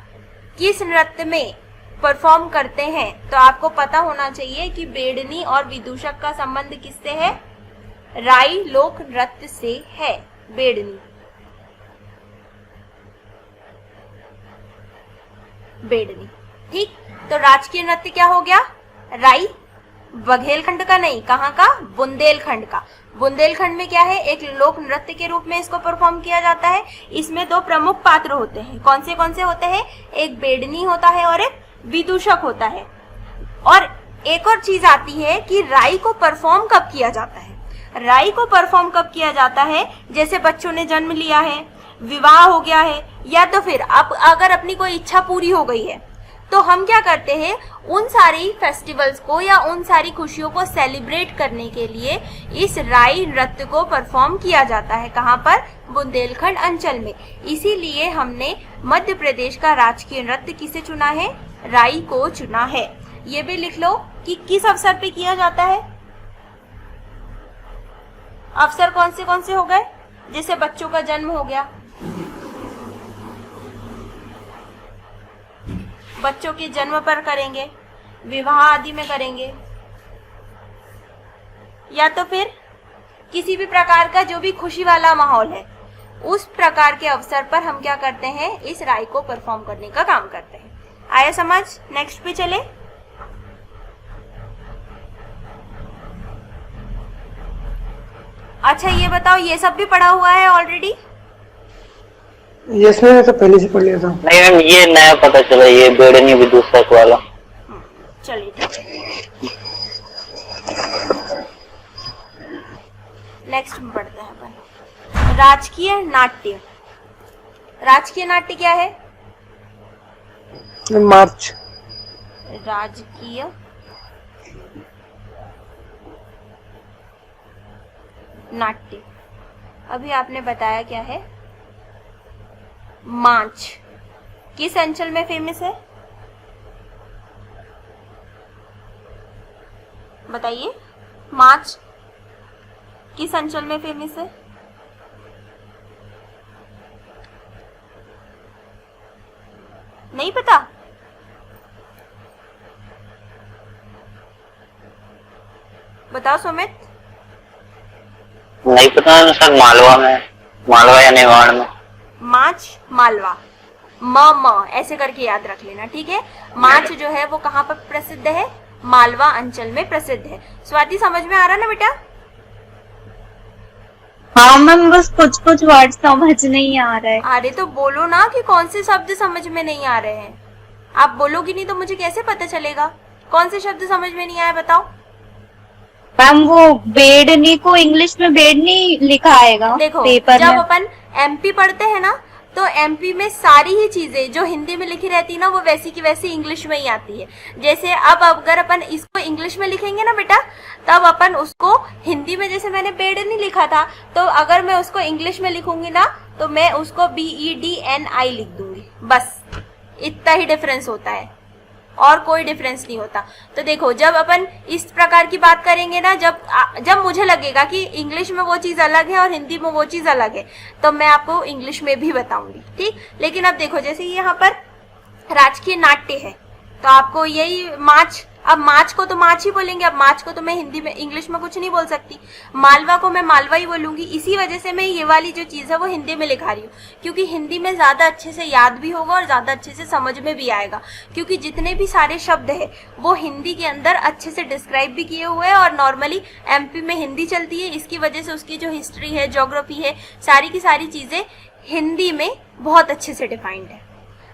किस नृत्य में परफॉर्म करते हैं, तो आपको पता होना चाहिए कि बेडनी और विदूषक का संबंध किससे है? राई लोक नृत्य से है। बेडनी, बेडनी। ठीक, तो राजकीय नृत्य क्या हो गया? राई बघेलखंड का नहीं, कहाँ का? बुंदेलखंड का। बुंदेलखंड में क्या है? एक लोक नृत्य के रूप में इसको परफॉर्म किया जाता है। इसमें दो प्रमुख पात्र होते हैं। कौन से होते हैं? एक बेडनी होता है और एक विदूषक होता है। और एक और चीज आती है कि राई को परफॉर्म कब किया जाता है? राई को परफॉर्म कब किया जाता है? जैसे बच्चों ने जन्म लिया है, विवाह हो गया है, या तो फिर अब अगर अपनी कोई इच्छा पूरी हो गई है, तो हम क्या करते हैं? उन सारी फेस्टिवल्स को या उन सारी खुशियों को सेलिब्रेट करने के लिए इस राई नृत्य को परफॉर्म किया जाता है। कहाँ पर? बुंदेलखंड अंचल में। इसीलिए हमने मध्य प्रदेश का राजकीय नृत्य किसे चुना है? राई को चुना है। ये भी लिख लो कि किस अवसर पे किया जाता है। अवसर कौन से हो गए? जैसे बच्चों का जन्म हो गया, बच्चों के जन्म पर करेंगे, विवाह आदि में करेंगे, या तो फिर किसी भी प्रकार का जो भी खुशी वाला माहौल है, उस प्रकार के अवसर पर हम क्या करते हैं? इस राई को परफॉर्म करने का काम करते हैं। आया समझ? नेक्स्ट पे चले। अच्छा ये बताओ, ये सब भी पढ़ा हुआ है ऑलरेडी? यस मैंने तो पहले से पढ़ लिया था। नहीं मैम, ये नया पता चला, ये बेडनी विदूषक वाला। चलिए ठीक है, नेक्स्ट में पढ़ते हैं अपन। राजकीय नाट्य। राजकीय नाट्य क्या है? मार्च। राजकीय नाट्य, अभी आपने बताया क्या है? मार्च। किस अंचल में फेमस है? बताइए, मार्च किस अंचल में फेमस है? नहीं पता? बताओ सुमित। नहीं पता सर, मालवा में, मालवा या नेवाड़ में। मार्च मालवा, म ऐसे करके याद रख लेना, ठीक है। मार्च जो है वो कहाँ पर प्रसिद्ध है? मालवा अंचल में प्रसिद्ध है। स्वाति समझ में आ रहा ना बेटा? हाँ मैम, बस कुछ वर्ड समझ नहीं आ रहा है। अरे तो बोलो ना कि कौन से शब्द समझ में नहीं आ रहे हैं। आप बोलोगी नहीं तो मुझे कैसे पता चलेगा कौन से शब्द समझ में नहीं आए? बताओ। मैम वो बेडनी को इंग्लिश में बेडनी लिखा आएगा देखो, पेपर जब में। अपन एमपी पढ़ते हैं ना, तो एमपी में सारी ही चीजें जो हिंदी में लिखी रहती है ना, वो वैसी की वैसी इंग्लिश में ही आती है। जैसे अब अगर अपन इसको इंग्लिश में लिखेंगे ना बेटा, तब अपन उसको हिंदी में, जैसे मैंने बेडनी लिखा था, तो अगर मैं उसको इंग्लिश में लिखूंगी ना, तो मैं उसको BEDNI लिख दूंगी। बस इतना ही डिफरेंस होता है। और कोई डिफरेंस नहीं होता। तो देखो जब अपन इस प्रकार की बात करेंगे ना, जब मुझे लगेगा कि इंग्लिश में वो चीज़ अलग है और हिंदी में वो चीज़ अलग है, तो मैं आपको इंग्लिश में भी बताऊंगी, ठीक। लेकिन अब देखो जैसे यहाँ पर राजकीय नाट्य है, तो आपको यही माच, अब माच को तो माच ही बोलेंगे, अब माच को तो मैं हिंदी में इंग्लिश में कुछ नहीं बोल सकती, मालवा को मैं मालवा ही बोलूंगी। इसी वजह से मैं ये वाली जो चीज़ है वो हिंदी में लिखा रही हूँ, क्योंकि हिंदी में ज़्यादा अच्छे से याद भी होगा और ज़्यादा अच्छे से समझ में भी आएगा, क्योंकि जितने भी सारे शब्द है वो हिंदी के अंदर अच्छे से डिस्क्राइब भी किए हुए हैं, और नॉर्मली एमपी में हिंदी चलती है, इसकी वजह से उसकी जो हिस्ट्री है, ज्योग्राफी है, सारी की सारी चीज़ें हिंदी में बहुत अच्छे से डिफाइंड है।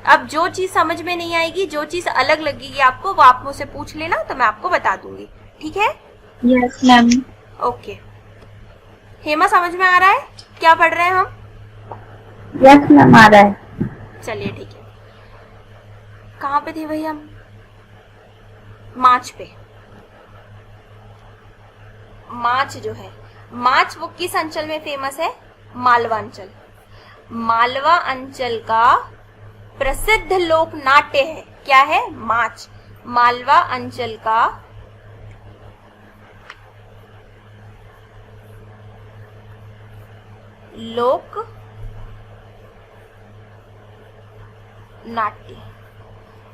अब जो चीज समझ में नहीं आएगी, जो चीज अलग लगेगी आपको, वो आप मुझसे पूछ लेना, तो मैं आपको बता दूंगी, ठीक है। Yes ma'am. ओके, हेमा समझ में आ रहा है क्या पढ़ रहे हैं हम? यस मैम आ रहा है। चलिए ठीक है। कहाँ पे थे भाई हम? माच पे। माच जो है, माच वो किस अंचल में फेमस है? मालवा अंचल। मालवा अंचल का प्रसिद्ध लोक नाट्य है, क्या है? माच। मालवा अंचल का लोक नाट्य।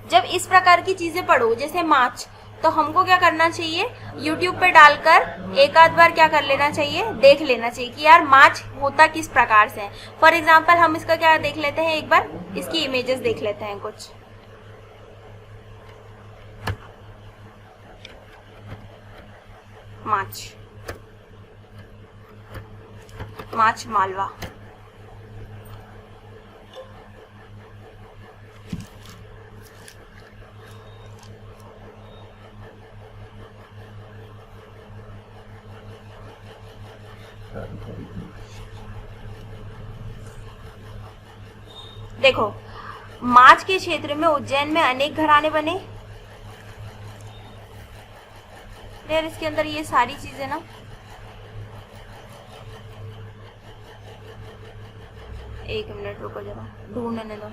जब इस प्रकार की चीजें पढ़ो जैसे माच, तो हमको क्या करना चाहिए? YouTube पे डालकर एक आध बार क्या कर लेना चाहिए? देख लेना चाहिए कि यार माच होता किस प्रकार से है। फॉर एग्जाम्पल हम इसका क्या देख लेते हैं, एक बार इसकी इमेजेस देख लेते हैं कुछ। माच, माच मालवा। देखो माच के क्षेत्र में उज्जैन में अनेक घराने बने। यार इसके अंदर ये सारी चीजें ना, एक मिनट रुको जरा, ढूंढने दो।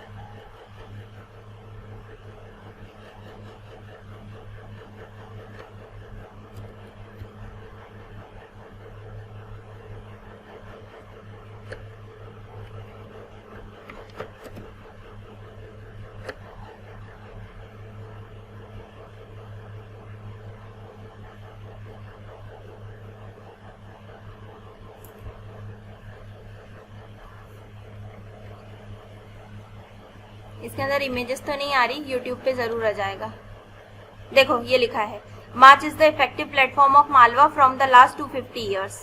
इसके अंदर इमेजेस तो नहीं आ रही, YouTube पे जरूर आ जाएगा। देखो ये लिखा है, March is the effective platform of Malwa from the last 250 years.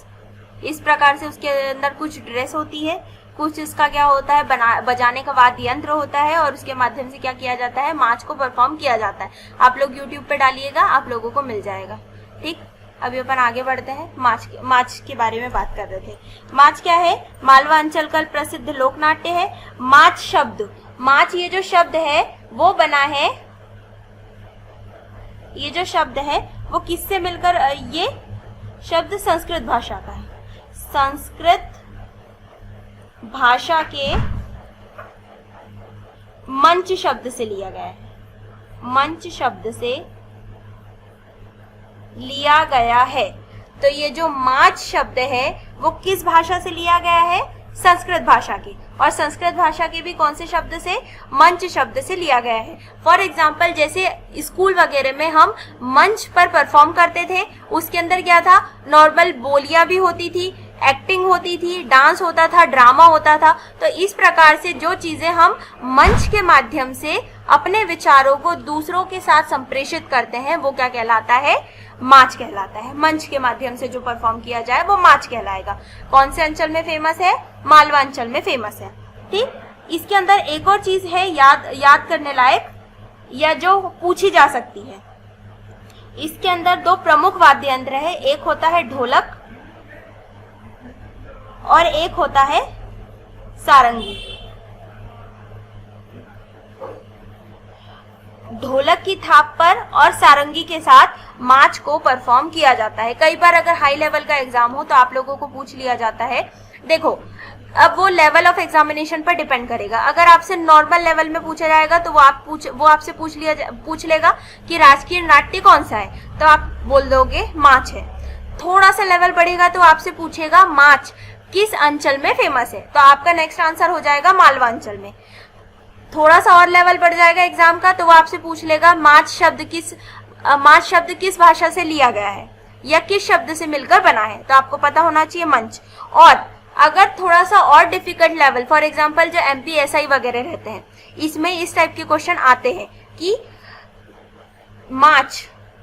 इस प्रकार से उसके अंदर कुछ ड्रेस होती है, कुछ इसका क्या होता है, बजाने का वाद्य यंत्र होता है, और उसके माध्यम से क्या किया जाता है? मार्च को परफॉर्म किया जाता है। आप लोग YouTube पे डालिएगा, आप लोगों को मिल जाएगा, ठीक। अभी अपन आगे बढ़ते हैं। मार्च के बारे में बात कर रहे थे। मार्च क्या है? मालवा अंचल का प्रसिद्ध लोक नाट्य है। मार्च शब्द, मार्च ये जो शब्द है वो बना है, ये जो शब्द है वो किससे मिलकर, ये शब्द संस्कृत भाषा का है। संस्कृत भाषा के मंच शब्द से लिया गया है, मंच शब्द से लिया गया है। तो ये जो मार्च शब्द है वो किस भाषा से लिया गया है? संस्कृत भाषा की। और संस्कृत भाषा के भी कौन से शब्द से? मंच शब्द से लिया गया है। फॉर एग्जाम्पल जैसे स्कूल वगैरह में हम मंच पर परफॉर्म करते थे, उसके अंदर क्या था? नॉर्मल बोलियां भी होती थी, एक्टिंग होती थी, डांस होता था, ड्रामा होता था। तो इस प्रकार से जो चीजें हम मंच के माध्यम से अपने विचारों को दूसरों के साथ संप्रेषित करते हैं वो क्या कहलाता है? मार्च कहलाता है। मंच के माध्यम से जो परफॉर्म किया जाए वो मार्च कहलाएगा। कौन से अंचल में फेमस है? मालवा अंचल में फेमस है, ठीक। इसके अंदर एक और चीज है याद करने लायक, या जो पूछी जा सकती है। इसके अंदर दो प्रमुख वाद्य यंत्र है, एक होता है ढोलक और एक होता है सारंगी। ढोलक की थाप पर और सारंगी के साथ मार्च को परफॉर्म किया जाता है। कई बार अगर हाई लेवल का एग्जाम हो तो आप लोगों को पूछ लिया जाता है। देखो अब वो लेवल ऑफ एग्जामिनेशन पर डिपेंड करेगा। अगर आपसे नॉर्मल लेवल में पूछा जाएगा तो वो आपसे पूछ लेगा कि राजकीय नाट्य कौन सा है, तो आप बोल दोगे माछ है। थोड़ा सा लेवल बढ़ेगा तो आपसे पूछेगा माछ किस अंचल में फेमस है, तो आपका नेक्स्ट आंसर हो जाएगा मालवा अंचल में। थोड़ा सा और लेवल बढ़ जाएगा एग्जाम का तो वो आपसे पूछ लेगा माछ शब्द किस भाषा से लिया गया है या किस शब्द से मिलकर बना है, तो आपको पता होना चाहिए मंच। और अगर थोड़ा सा और डिफिकल्ट लेवल, फॉर एग्जांपल जो MPSI वगैरह रहते हैं, इसमें इस टाइप के क्वेश्चन आते हैं कि माछ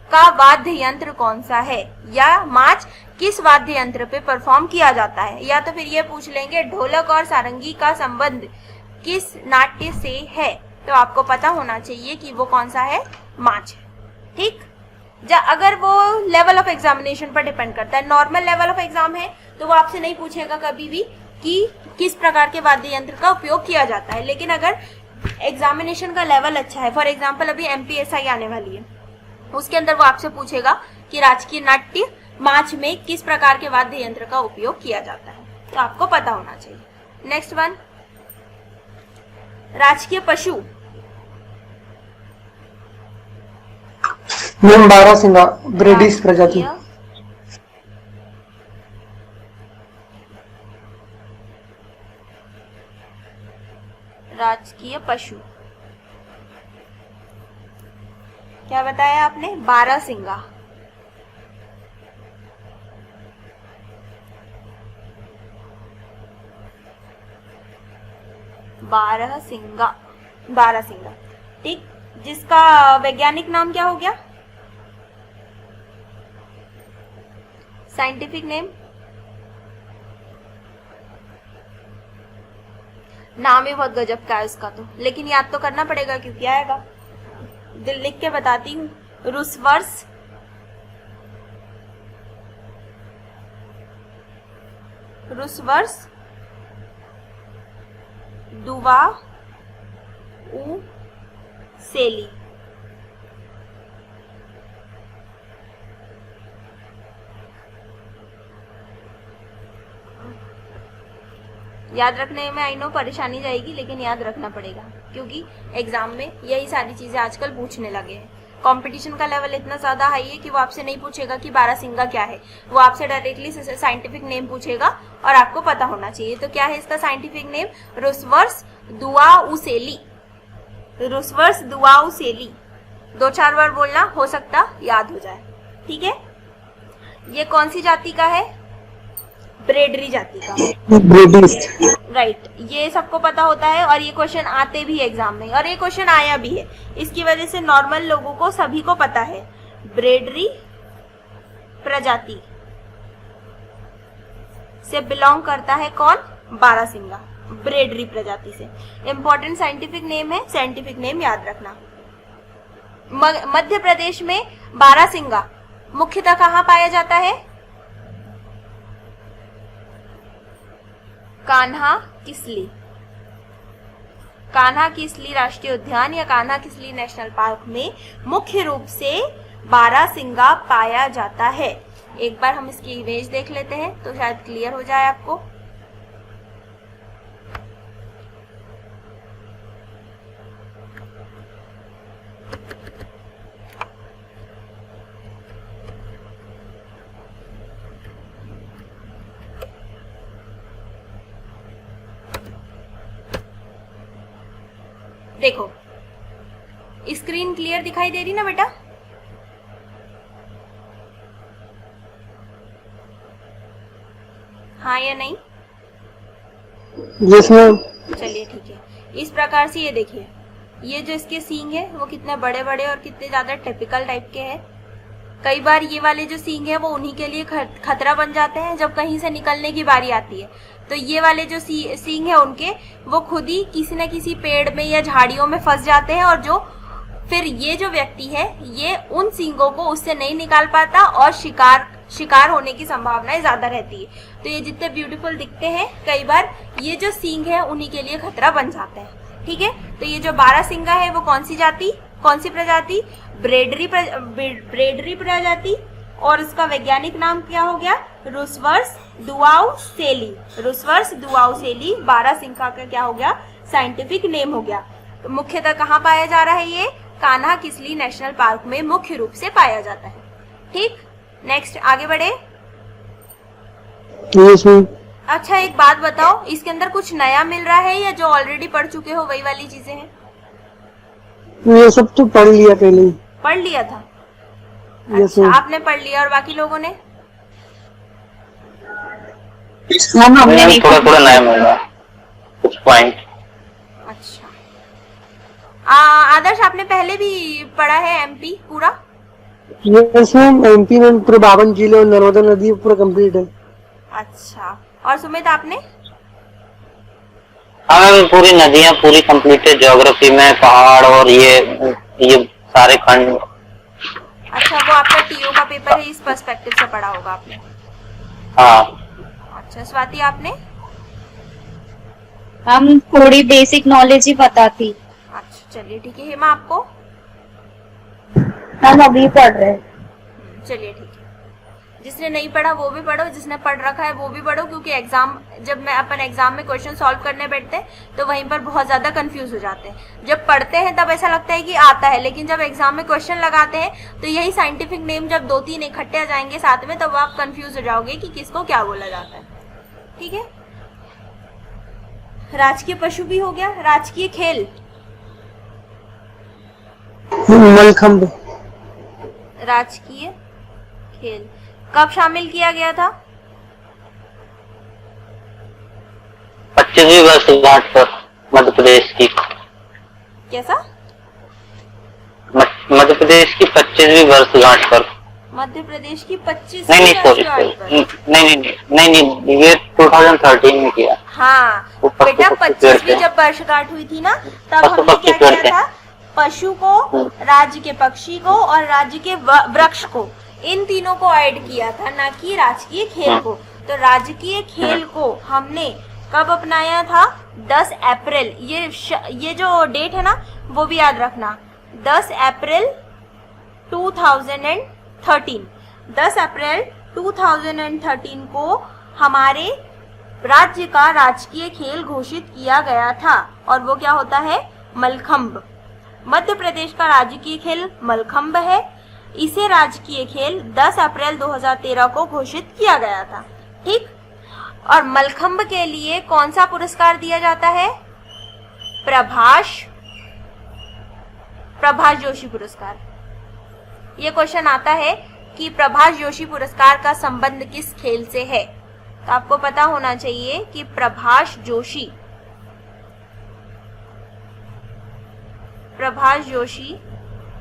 का वाद्य यंत्र कौन सा है या माछ किस वाद्य यंत्र पे परफॉर्म किया जाता है, या तो फिर ये पूछ लेंगे ढोलक और सारंगी का संबंध किस नाट्य से है, तो आपको पता होना चाहिए कि वो कौन सा है, माछ है। ठीक, अगर वो लेवल ऑफ एग्जामिनेशन पर डिपेंड करता है। नॉर्मल लेवल ऑफ एग्जाम है तो वो आपसे नहीं पूछेगा कभी भी कि किस प्रकार के वाद्य यंत्र का उपयोग किया जाता है। लेकिन अगर एग्जामिनेशन का लेवल अच्छा है, फॉर एग्जांपल अभी MPSI आने वाली है, उसके अंदर वो आपसे पूछेगा कि राजकीय नाट्य माछ में किस प्रकार के वाद्य यंत्र का उपयोग किया जाता है, तो आपको पता होना चाहिए। नेक्स्ट वन, राजकीय पशु। मैम बारहसिंगा ब्रेडिस प्रजाति। राजकीय पशु क्या बताया आपने, बारहसिंगा। बारहसिंगा, ठीक, जिसका वैज्ञानिक नाम क्या हो गया, साइंटिफिक नेम, नाम ही बहुत गजब का है उसका तो, लेकिन याद तो करना पड़ेगा क्योंकि आएगा। दिल लिख के बताती हूँ, रुसवर्स दुवा उ सेली। याद रखने में आई नो परेशानी जाएगी, लेकिन याद रखना पड़ेगा क्योंकि एग्जाम में यही सारी चीजें आजकल पूछने लगे हैं। कंपटीशन का लेवल इतना ज्यादा हाई है कि वो आपसे नहीं पूछेगा कि बारहसिंगा क्या है, वो आपसे डायरेक्टली साइंटिफिक नेम पूछेगा और आपको पता होना चाहिए। तो क्या है इसका साइंटिफिक नेम, रुसवर्स दुआउसेली। रुसवर्स दुआउसेली, 2-4 बार बोलना, हो सकता याद हो जाए। ठीक है, ये कौन सी जाति का है, ब्रेडरी जाति का, ब्रेडिस, राइट। ये सबको पता होता है और ये क्वेश्चन आते भी एग्जाम में, और ये क्वेश्चन आया भी है, इसकी वजह से नॉर्मल लोगों को सभी को पता है। ब्रेडरी प्रजाति से बिलोंग करता है कौन, बारहसिंगा, ब्रेडरी प्रजाति से। इंपॉर्टेंट साइंटिफिक नेम है, साइंटिफिक नेम याद रखना। मध्य प्रदेश में बारहसिंगा मुख्यतः कहाँ पाया जाता है, कान्हा किसली राष्ट्रीय उद्यान या कान्हा किसली नेशनल पार्क में मुख्य रूप से बारहसिंगा पाया जाता है। एक बार हम इसकी इमेज देख लेते हैं तो शायद क्लियर हो जाए आपको। देखो, स्क्रीन क्लियर दिखाई दे रही ना बेटा, हाँ या नहीं, यस मैम। चलिए ठीक है। इस प्रकार से ये देखिए, ये जो इसके सींग है वो कितने बड़े बड़े और कितने ज्यादा टिपिकल टाइप के हैं। कई बार ये वाले जो सींग है वो उन्हीं के लिए खतरा बन जाते हैं जब कहीं से निकलने की बारी आती है। तो ये वाले जो सींग है उनके, वो खुद ही किसी न किसी पेड़ में या झाड़ियों में फंस जाते हैं, और जो फिर ये जो व्यक्ति है ये उन सींगों को उससे नहीं निकाल पाता और शिकार होने की संभावनाएं ज्यादा रहती है। तो ये जितने ब्यूटीफुल दिखते हैं, कई बार ये जो सींग है उन्हीं के लिए खतरा बन जाते हैं। ठीक है, तो ये जो बारहसिंगा है वो कौन सी प्रजाति, ब्रेडरी प्रजाति, और इसका वैज्ञानिक नाम क्या हो गया? रुस्वर्स दुआउसेली। रुस्वर्स दुआउसेली बारहसिंगा का क्या हो गया? साइंटिफिक नेम हो गया। तो मुख्यतः कहाँ पाया जा रहा है ये? कान्हा किसली नेशनल पार्क में मुख्य रूप से पाया जाता है। ठीक, नेक्स्ट आगे बढ़े। Yes ma'am. अच्छा एक बात बताओ, इसके अंदर कुछ नया मिल रहा है या जो ऑलरेडी पढ़ चुके हो वही वाली चीजें हैं? ये सब तो पढ़ लिया पहले ही। पढ़ लिया था? यस अच्छा, मैम। आपने पढ़ लिया और बाकी लोगों ने? मैम हमने नहीं थोड़ा थोड़ा नया मिल रहा है कुछ पॉइंट। अच्छा आदर्श, आपने पहले भी पढ़ा है एमपी पूरा? यस मैम, एमपी में पूरे 52 जिले और नर्मदा नदी पूरा कंप्लीट है। अच्छा, और सुमित आपने? हाँ मैम, पूरी नदियाँ पूरी कंप्लीट है, ज्योग्राफी में पहाड़ और ये सारे खंड। अच्छा, वो आपका टीओ का पेपर है, इस पर्सपेक्टिव से पढ़ा होगा आपने। हाँ अच्छा, स्वाति आपने? हम थोड़ी बेसिक नॉलेज ही पता थी। अच्छा चलिए ठीक है। हेमा आपको? हम अभी पढ़ रहे हैं। चलिए ठीक है। जिसने नहीं पढ़ा वो भी पढ़ो, जिसने पढ़ रखा है वो भी पढ़ो, क्योंकि एग्जाम जब मैं अपन एग्जाम में क्वेश्चन सॉल्व करने बैठते हैं तो वहीं पर बहुत ज्यादा कंफ्यूज हो जाते हैं। जब पढ़ते हैं तब ऐसा लगता है कि आता है, लेकिन जब एग्जाम में क्वेश्चन लगाते हैं तो यही साइंटिफिक नेम जब 2-3 इकट्ठे आ जाएंगे साथ में, तब आप कंफ्यूज हो जाओगे कि किसको क्या बोला जाता है। ठीक है, राजकीय पशु भी हो गया। राजकीय खेल? मलखंब। राजकीय खेल कब शामिल किया गया था? 25वीं वर्षगांठ पर मध्य प्रदेश की। कैसा? मध्य प्रदेश की 25वीं वर्षगांठ पर। मध्य प्रदेश की 25 नहीं सॉरी, नहीं ये 2013 में किया। हाँ वो पशु बेटा, पक्षी 25वीं पेड़ थे। जब वर्षगांठ हुई थी ना, तब पशु हमने पक्षी क्या पेड़ किया थे। था? पशु को, राज्य के पक्षी को और राज्य के वृक्ष को, इन तीनों को ऐड किया था, ना कि राजकीय खेल को। तो राजकीय खेल को हमने कब अपनाया था? 10 अप्रैल। ये जो डेट है ना, वो भी याद रखना, 10 अप्रैल 2013। 10 अप्रैल 2013 को हमारे राज्य का राजकीय खेल घोषित किया गया था, और वो क्या होता है? मलखंब। मध्य प्रदेश का राजकीय खेल मलखंब है। इसे राजकीय खेल 10 अप्रैल 2013 को घोषित किया गया था। ठीक, और मलखंब के लिए कौन सा पुरस्कार दिया जाता है? प्रभाष जोशी पुरस्कार। ये क्वेश्चन आता है कि प्रभाष जोशी पुरस्कार का संबंध किस खेल से है? तो आपको पता होना चाहिए कि प्रभाष जोशी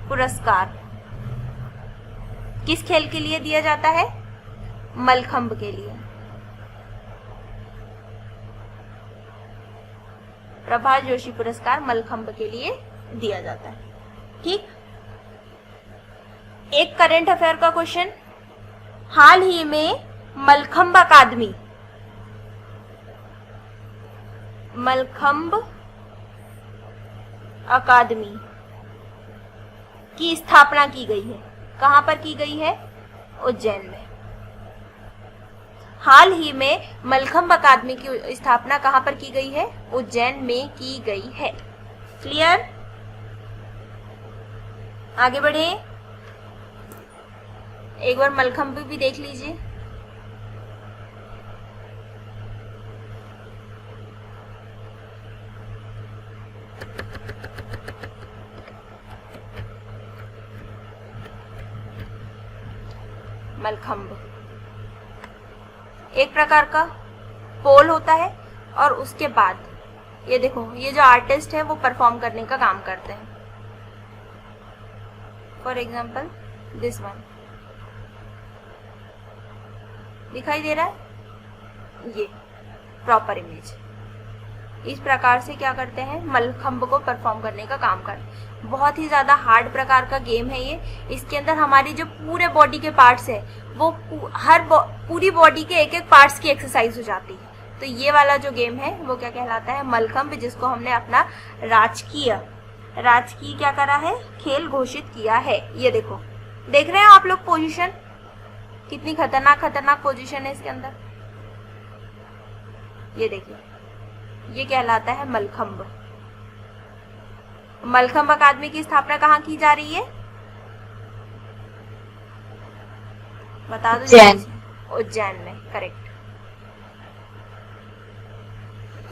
पुरस्कार किस खेल के लिए दिया जाता है? मलखंब के लिए। प्रभाष जोशी पुरस्कार मलखंब के लिए दिया जाता है। ठीक, एक करंट अफेयर का क्वेश्चन। हाल ही में मलखंब अकादमी की स्थापना की गई है। कहां पर की गई है? उज्जैन में। हाल ही में मलखंब अकादमी की स्थापना कहां पर की गई है? उज्जैन में की गई है। क्लियर? आगे बढ़े, एक बार मलखंब भी देख लीजिए। मलखंब एक प्रकार का पोल होता है, और उसके बाद ये देखो, ये जो आर्टिस्ट है वो परफॉर्म करने का काम करते हैं। फॉर एग्जाम्पल दिस वन दिखाई दे रहा है, ये प्रॉपर इमेज। इस प्रकार से क्या करते हैं? मलखंब को परफॉर्म करने का काम करते हैं। बहुत ही ज्यादा हार्ड प्रकार का गेम है ये। इसके अंदर हमारी जो पूरे बॉडी के पार्ट्स है, वो पूरी बॉडी के एक एक पार्ट्स की एक्सरसाइज हो जाती है। तो ये वाला जो गेम है वो क्या कहलाता है? मलखंब, जिसको हमने अपना राजकीय क्या करा है? खेल घोषित किया है। ये देखो, देख रहे हैं आप लोग पोजीशन? कितनी खतरनाक खतरनाक पोजीशन है इसके अंदर। ये देखिए, ये कहलाता है मलखंब। मलखंब अकादमी की स्थापना कहाँ की जा रही है, बता दो। उज्जैन। उज्जैन में, करेक्ट।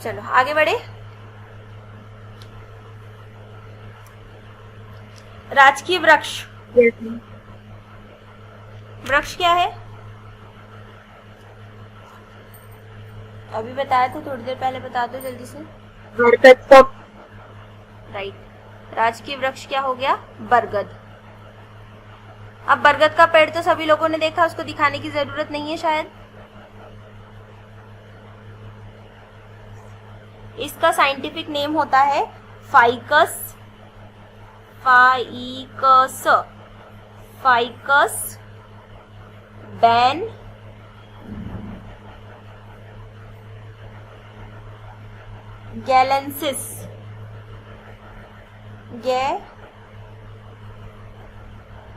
चलो आगे बढ़े। राजकीय वृक्ष, वृक्ष क्या है, अभी बताया था थोड़ी देर पहले, बता दो जल्दी से। बरगद का। राइट, राजकीय वृक्ष क्या हो गया, बरगद। अब बरगद का पेड़ तो सभी लोगों ने देखा, उसको दिखाने की जरूरत नहीं है शायद। इसका साइंटिफिक नेम होता है ficus, ficus, ficus benghalensis,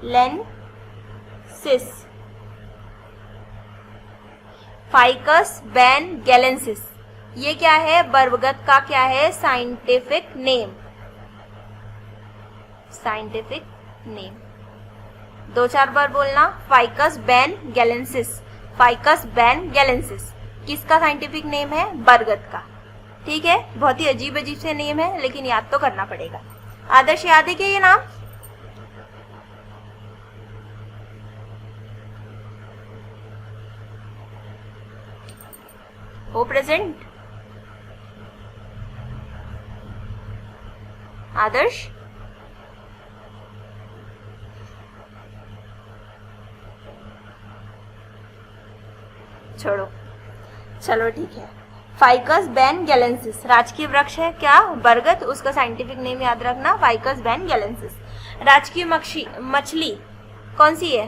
galensis, ficus benghalensis. ये क्या है, बरगद का क्या है साइंटिफिक नेम, साइंटिफिक नेम। 2-4 बार बोलना, ficus benghalensis, ficus benghalensis. किसका साइंटिफिक नेम है, बरगद का। ठीक है, बहुत ही अजीब अजीब से नेम है, लेकिन याद तो करना पड़ेगा। आदर्श याद है क्या ये नाम, हो प्रेजेंट आदर्श। छोड़ो, चलो ठीक है। फाइकस बैन गैलेंसिस राजकीय वृक्ष है क्या, बरगद। उसका साइंटिफिक नेम याद रखना, फाइकस बैन गैलेंसिस। राजकीय मछली कौन सी है,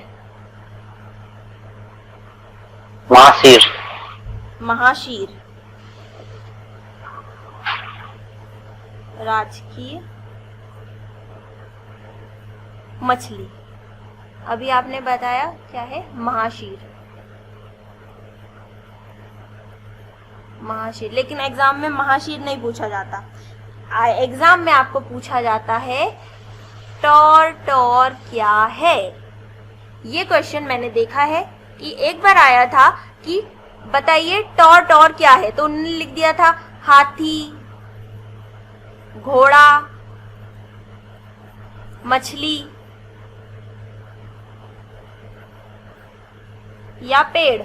महाशीर। महाशीर। राजकीय मछली, अभी आपने बताया क्या है, महाशीर। महाशीर, लेकिन एग्जाम में महाशीर नहीं पूछा जाता, एग्जाम में आपको पूछा जाता है टॉर क्या है। ये क्वेश्चन मैंने देखा है कि एक बार आया था कि बताइए टॉर क्या है, तो उन्होंने लिख दिया था हाथी, घोड़ा, मछली या पेड़।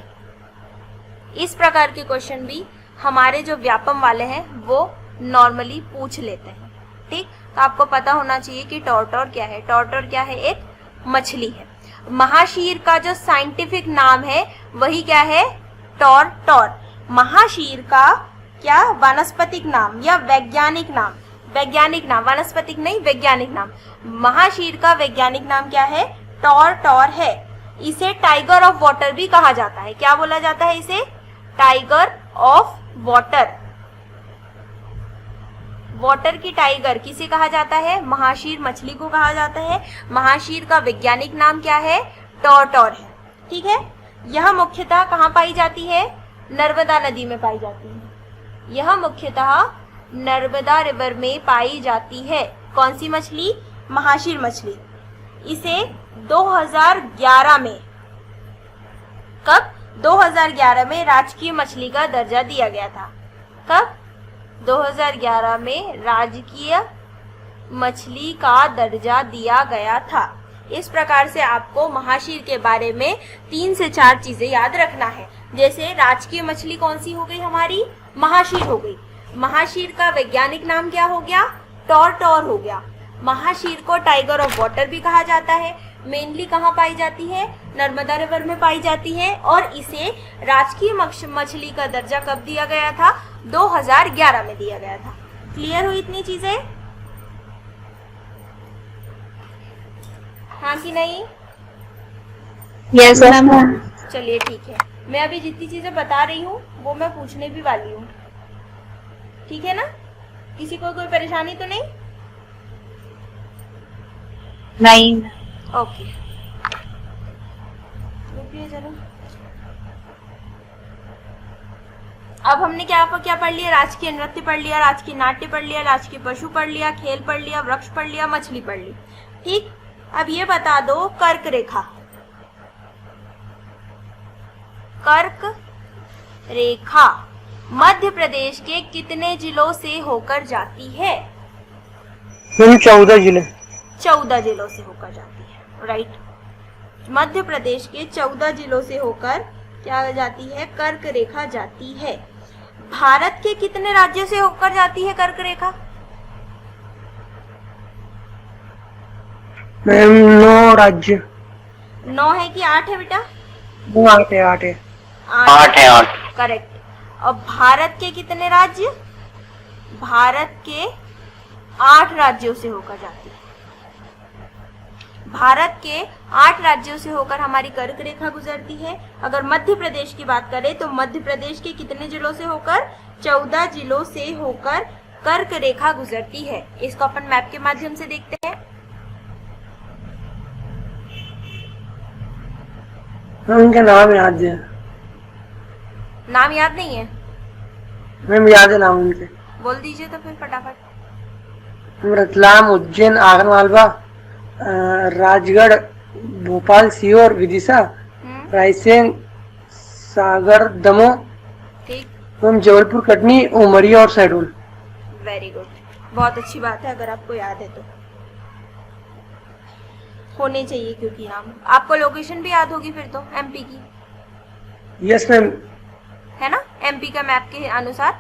इस प्रकार के क्वेश्चन भी हमारे जो व्यापम वाले हैं वो नॉर्मली पूछ लेते हैं। ठीक, तो आपको पता होना चाहिए कि टॉर क्या है। टॉर क्या है, एक मछली है। महाशीर का जो साइंटिफिक नाम है वही क्या है, टॉर। महाशीर का क्या वानस्पतिक नाम या वैज्ञानिक नाम, वैज्ञानिक नाम, वानस्पतिक नहीं वैज्ञानिक नाम। महाशीर का वैज्ञानिक नाम क्या है, टॉर है। इसे टाइगर ऑफ वाटर भी कहा जाता है। क्या बोला जाता है इसे, टाइगर ऑफ वाटर। वाटर की टाइगर किसे कहा जाता है, महाशीर मछली को कहा जाता है। महाशीर का वैज्ञानिक नाम क्या है, टॉर है। ठीक है, यह मुख्यतः कहाँ पाई जाती है, नर्मदा नदी में पाई जाती है। यह मुख्यतः नर्मदा रिवर में पाई जाती है। कौन सी मछली, महाशीर मछली। इसे 2011 में, कब, 2011 में राजकीय मछली का दर्जा दिया गया था। कब, 2011 में राजकीय मछली का दर्जा दिया गया था। इस प्रकार से आपको महाशीर के बारे में 3 से 4 चीजें याद रखना है। जैसे राजकीय मछली कौन सी हो गई हमारी, महाशीर हो गई। महाशीर का वैज्ञानिक नाम क्या हो गया, टॉर हो गया। महाशीर को टाइगर ऑफ वाटर भी कहा जाता है। मेनली कहाँ पाई जाती है, नर्मदा रिवर में पाई जाती है। और इसे राजकीय मछली का दर्जा कब दिया गया था, 2011 में दिया गया था। क्लियर हुई इतनी चीजें, हाँ कि नहीं? Yes ma'am. चलिए ठीक है, मैं अभी जितनी चीजें बता रही हूँ वो मैं पूछने भी वाली हूँ। ठीक है ना, किसी को कोई परेशानी तो नहीं? नहीं। ओके, रुकिए जरा। अब हमने क्या क्या पढ़ लिया? राजकीय नृत्य पढ़ लिया, राजकीय नाट्य पढ़ लिया, राजकीय पशु पढ़ लिया, खेल पढ़ लिया, वृक्ष पढ़ लिया, मछली पढ़ ली। ठीक, अब ये बता दो कर्क रेखा। कर्क रेखा मध्य प्रदेश के कितने जिलों से होकर जाती है? मैम 14 जिले। 14 जिलों से होकर जाती है, राइट। मध्य प्रदेश के 14 जिलों से होकर क्या जाती है? कर्क रेखा जाती है। भारत के कितने राज्यों से होकर जाती है कर्क रेखा? मैम 9 राज्य। 9 है कि 8 है बेटा? 8 है, 8 है। 8 है, 8। करेक्ट। और भारत के कितने राज्य? भारत के 8 राज्यों से होकर जाती है। भारत के 8 राज्यों से होकर हमारी कर्क रेखा गुजरती है। अगर मध्य प्रदेश की बात करें तो मध्य प्रदेश के कितने जिलों से होकर? 14 जिलों से होकर कर्क रेखा गुजरती है। इसको अपन मैप के माध्यम से देखते हैं। उनका नाम याद है। नाम याद नहीं है? मैम याद है नाम उनके। बोल दीजिए तो फिर फटाफट। रतलाम, उज्जैन, आगरमालवा, राजगढ़, भोपाल, सीहोर, विदिशा, रायसेन, सागर, दमोह, ठीक, मैम जबलपुर, कटनी, उमरिया और शहडोल। वेरी गुड, बहुत अच्छी बात है। अगर आपको याद है तो होने चाहिए, क्योंकि नाम आपको लोकेशन भी याद होगी फिर तो एमपी की। Yes ma'am. है ना? एमपी का मैप के अनुसार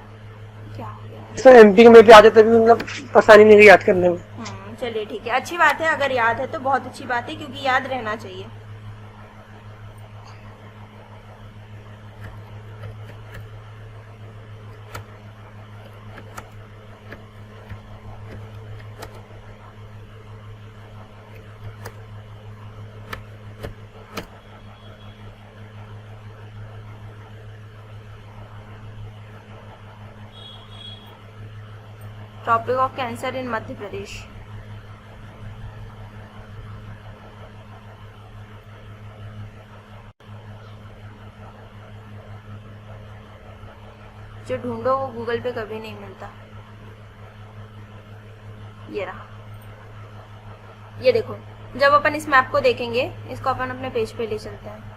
क्या हो गया? सर एमपी के में भी आ जाता है, मतलब आसानी नहीं है याद करने में। चलिए ठीक है, अच्छी बात है। अगर याद है तो बहुत अच्छी बात है, क्योंकि याद रहना चाहिए। Topic of cancer in Madhya Pradesh. जो ढूंढो वो गूगल पे कभी नहीं मिलता। ये रहा, ये देखो। जब अपन इस मैप को देखेंगे, इसको अपन अपने पेज पे ले चलते हैं।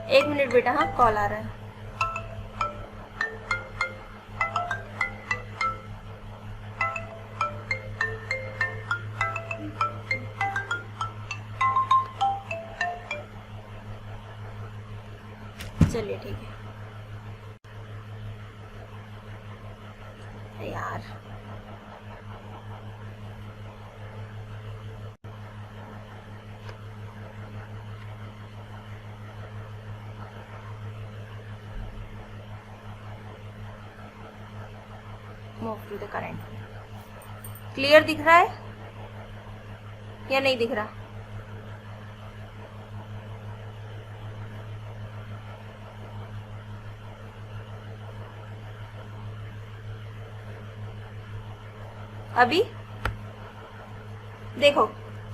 एक मिनट बेटा, हाँ कॉल आ रहा है। चलिए ठीक है यार। Move to the current. Clear दिख रहा है या नहीं दिख रहा? अभी देखो,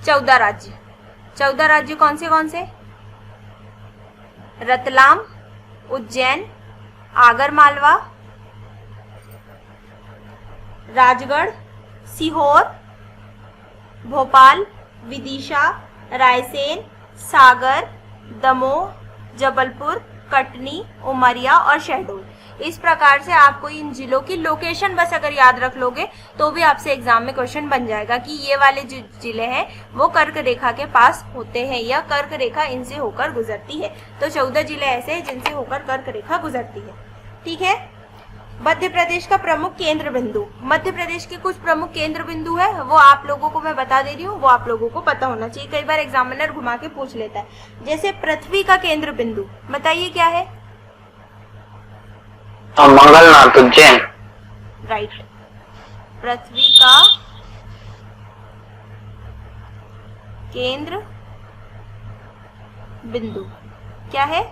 14 राज्य। 14 राज्य कौन से? रतलाम, उज्जैन, आगरमालवा, राजगढ़, सीहोर, भोपाल, विदिशा, रायसेन, सागर, दमोह, जबलपुर, कटनी, उमरिया और शहडोल। इस प्रकार से आपको इन जिलों की लोकेशन बस अगर याद रख लोगे तो भी आपसे एग्जाम में क्वेश्चन बन जाएगा कि ये वाले जो जिले हैं वो कर्क रेखा के पास होते हैं या कर्क रेखा इनसे होकर गुजरती है। तो 14 जिले ऐसे हैं जिनसे होकर कर्क रेखा गुजरती है। ठीक है। मध्य प्रदेश का प्रमुख केंद्र बिंदु। मध्य प्रदेश के कुछ प्रमुख केंद्र बिंदु है, वो आप लोगों को मैं बता दे रही हूँ, वो आप लोगों को पता होना चाहिए। कई बार एग्जामिनर घुमा के पूछ लेता है। जैसे पृथ्वी का केंद्र बिंदु बताइए क्या है? मंगलनाथ, उज्जैन। राइट। पृथ्वी का केंद्र बिंदु क्या है?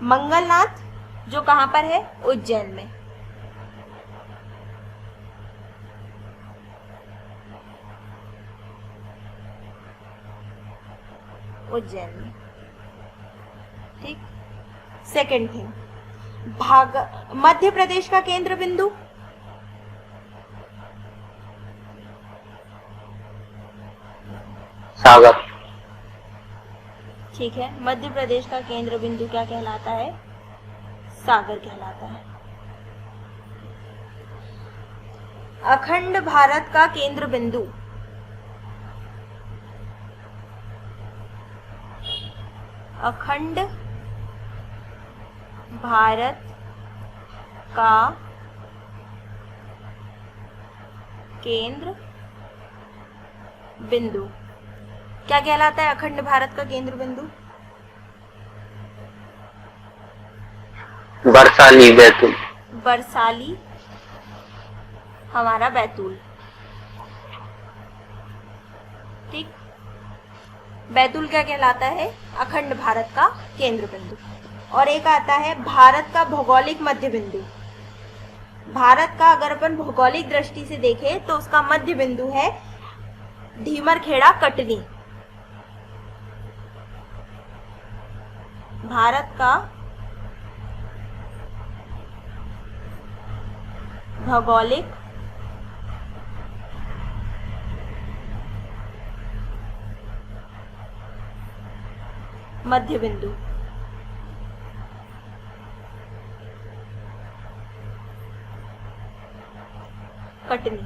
मंगलनाथ, जो कहां पर है? उज्जैन में। उज्जैन में, ठीक। सेकंड थिंग, मध्य प्रदेश का केंद्र बिंदु? सागर। ठीक है, मध्य प्रदेश का केंद्र बिंदु क्या कहलाता है? सागर कहलाता है। अखंड भारत का केंद्र बिंदु? अखंड भारत का केंद्र बिंदु क्या कहलाता है? अखंड भारत का केंद्र बिंदु? बरसाली, बैतूल। बरसाली, हमारा बैतूल, ठीक। बैतूल क्या कहलाता है? अखंड भारत का केंद्र बिंदु। और एक आता है भारत का भौगोलिक मध्य बिंदु। भारत का अगर अपन भौगोलिक दृष्टि से देखें तो उसका मध्य बिंदु है ढीमरखेड़ा, कटनी। भारत का भौगोलिक मध्य बिंदु कटनी,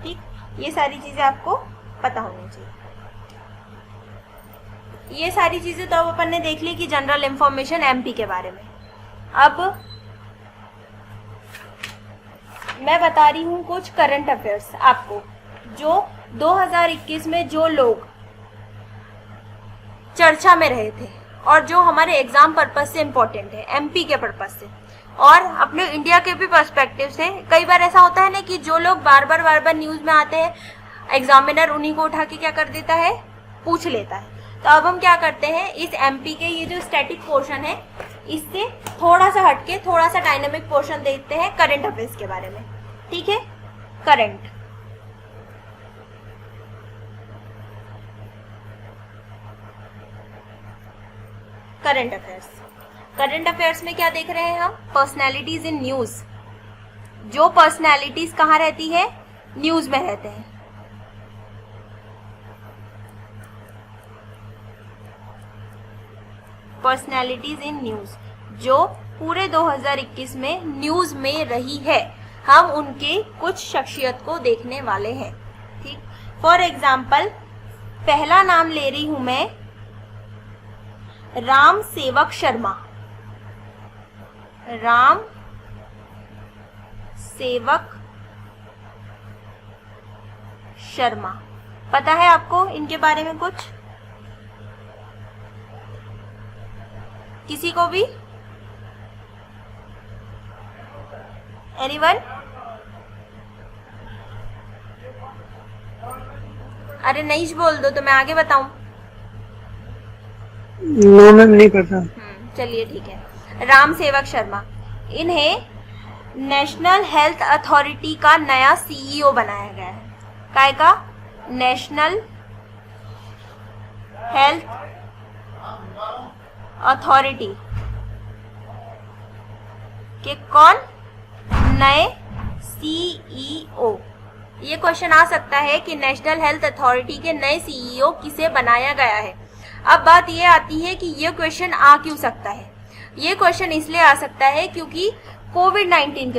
ठीक। ये सारी चीजें आपको पता होनी चाहिए। ये सारी चीजें तो अब अपन ने देख ली कि जनरल इंफॉर्मेशन एमपी के बारे में। अब मैं बता रही हूं कुछ करंट अफेयर्स आपको, जो 2021 में जो लोग चर्चा में रहे थे और जो हमारे एग्जाम पर्पस से इम्पोर्टेंट है, एमपी के पर्पस से और अपने इंडिया के भी पर्सपेक्टिव से। कई बार ऐसा होता है ना कि जो लोग बार बार न्यूज में आते हैं, एग्जामिनर उन्हीं को उठा के क्या कर देता है? पूछ लेता है। तो अब हम क्या करते हैं, इस एमपी के ये जो स्टैटिक पोर्शन है इससे थोड़ा सा हटके थोड़ा सा डायनेमिक पोर्शन देखते हैं करंट अफेयर्स के बारे में, ठीक है। करंट अफेयर्स में क्या देख रहे हैं हम? Personalities in news. जो पर्सनैलिटीज कहाँ रहती है? न्यूज में रहते हैं। पर्सनैलिटीज इन न्यूज जो पूरे 2021 में न्यूज में रही है, हम उनके कुछ शख्सियत को देखने वाले हैं, ठीक। फॉर एग्जाम्पल, पहला नाम ले रही हूं मैं राम सेवक शर्मा। राम सेवक शर्मा, पता है आपको इनके बारे में कुछ? किसी को भी? एनीवन? अरे नहीं बोल दो तो मैं आगे बताऊं। नो मैम, नहीं पता। चलिए ठीक है। राम सेवक शर्मा, इन्हें नेशनल हेल्थ अथॉरिटी का नया सीईओ बनाया गया है। काय का? नेशनल हेल्थ अथॉरिटी के कौन? नए सीईओ। ये क्वेश्चन आ सकता है कि नेशनल हेल्थ अथॉरिटी के नए सीईओ किसे बनाया गया है। अब बात ये आती है कि ये क्वेश्चन आ क्यों सकता है? ये क्वेश्चन इसलिए आ सकता है क्योंकि कोविड-19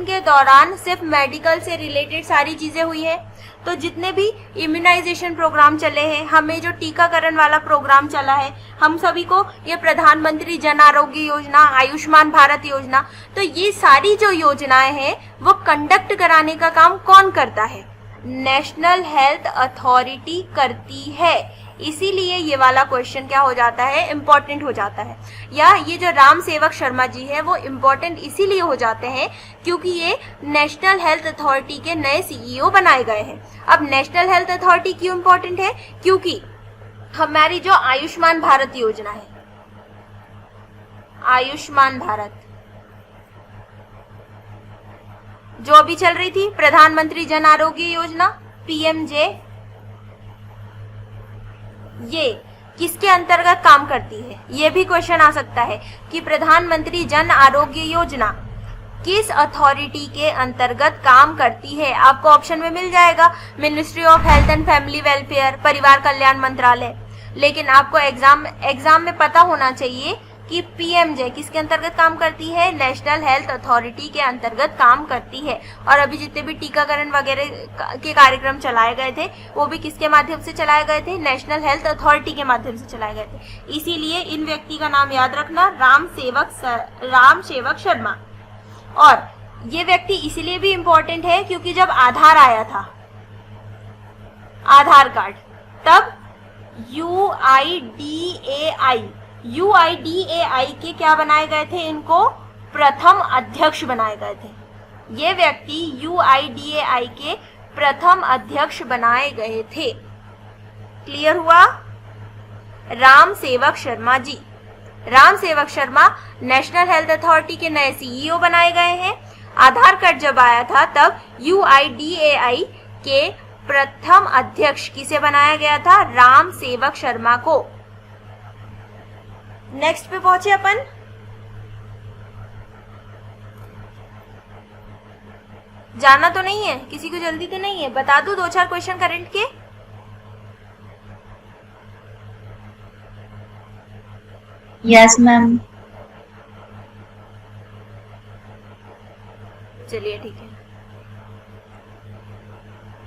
के दौरान सिर्फ मेडिकल से रिलेटेड सारी चीजें हुई है। तो जितने भी इम्यूनाइजेशन प्रोग्राम चले हैं, हमें जो टीकाकरण वाला प्रोग्राम चला है, हम सभी को ये प्रधानमंत्री जन आरोग्य योजना, आयुष्मान भारत योजना, तो ये सारी जो योजनाएं हैं वो कंडक्ट कराने का काम कौन करता है? नेशनल हेल्थ अथॉरिटी करती है। इसीलिए ये वाला क्वेश्चन क्या हो जाता है? इम्पोर्टेंट हो जाता है। या ये जो राम सेवक शर्मा जी है वो इम्पोर्टेंट इसीलिए हो जाते हैं क्योंकि ये नेशनल हेल्थ अथॉरिटी के नए सीईओ बनाए गए हैं। अब नेशनल हेल्थ अथॉरिटी क्यों इम्पोर्टेंट है? क्योंकि हमारी जो आयुष्मान भारत योजना है आयुष्मान भारत, जो अभी चल रही थी प्रधानमंत्री जन आरोग्य योजना पीएमजे, ये किसके अंतर्गत काम करती है? ये भी क्वेश्चन आ सकता है कि प्रधानमंत्री जन आरोग्य योजना किस अथॉरिटी के अंतर्गत काम करती है। आपको ऑप्शन में मिल जाएगा ministry of health and family welfare, परिवार कल्याण मंत्रालय, लेकिन आपको एग्जाम में पता होना चाहिए कि पीएमजे किसके अंतर्गत काम करती है? नेशनल हेल्थ अथॉरिटी के अंतर्गत काम करती है। और अभी जितने भी टीकाकरण वगैरह के कार्यक्रम चलाए गए थे वो भी किसके माध्यम से चलाए गए थे? नेशनल हेल्थ अथॉरिटी के माध्यम से चलाए गए थे। इसीलिए इन व्यक्ति का नाम याद रखना, राम सेवक शर्मा। और ये व्यक्ति इसीलिए भी इम्पोर्टेंट है क्योंकि जब आधार आया था, आधार कार्ड, तब UIDAI के क्या बनाए गए थे? इनको प्रथम अध्यक्ष बनाए गए थे। ये व्यक्ति UIDAI के प्रथम अध्यक्ष बनाए गए थे। क्लियर हुआ? राम सेवक शर्मा जी, राम सेवक शर्मा नेशनल हेल्थ अथॉरिटी के नए सीईओ बनाए गए हैं। आधार कार्ड जब आया था तब UIDAI के प्रथम अध्यक्ष किसे बनाया गया था? राम सेवक शर्मा को। नेक्स्ट पे पहुंचे अपन। जाना तो नहीं है? किसी को जल्दी तो नहीं है? बता दूं 2-4 क्वेश्चन करंट के। Yes ma'am. चलिए ठीक है,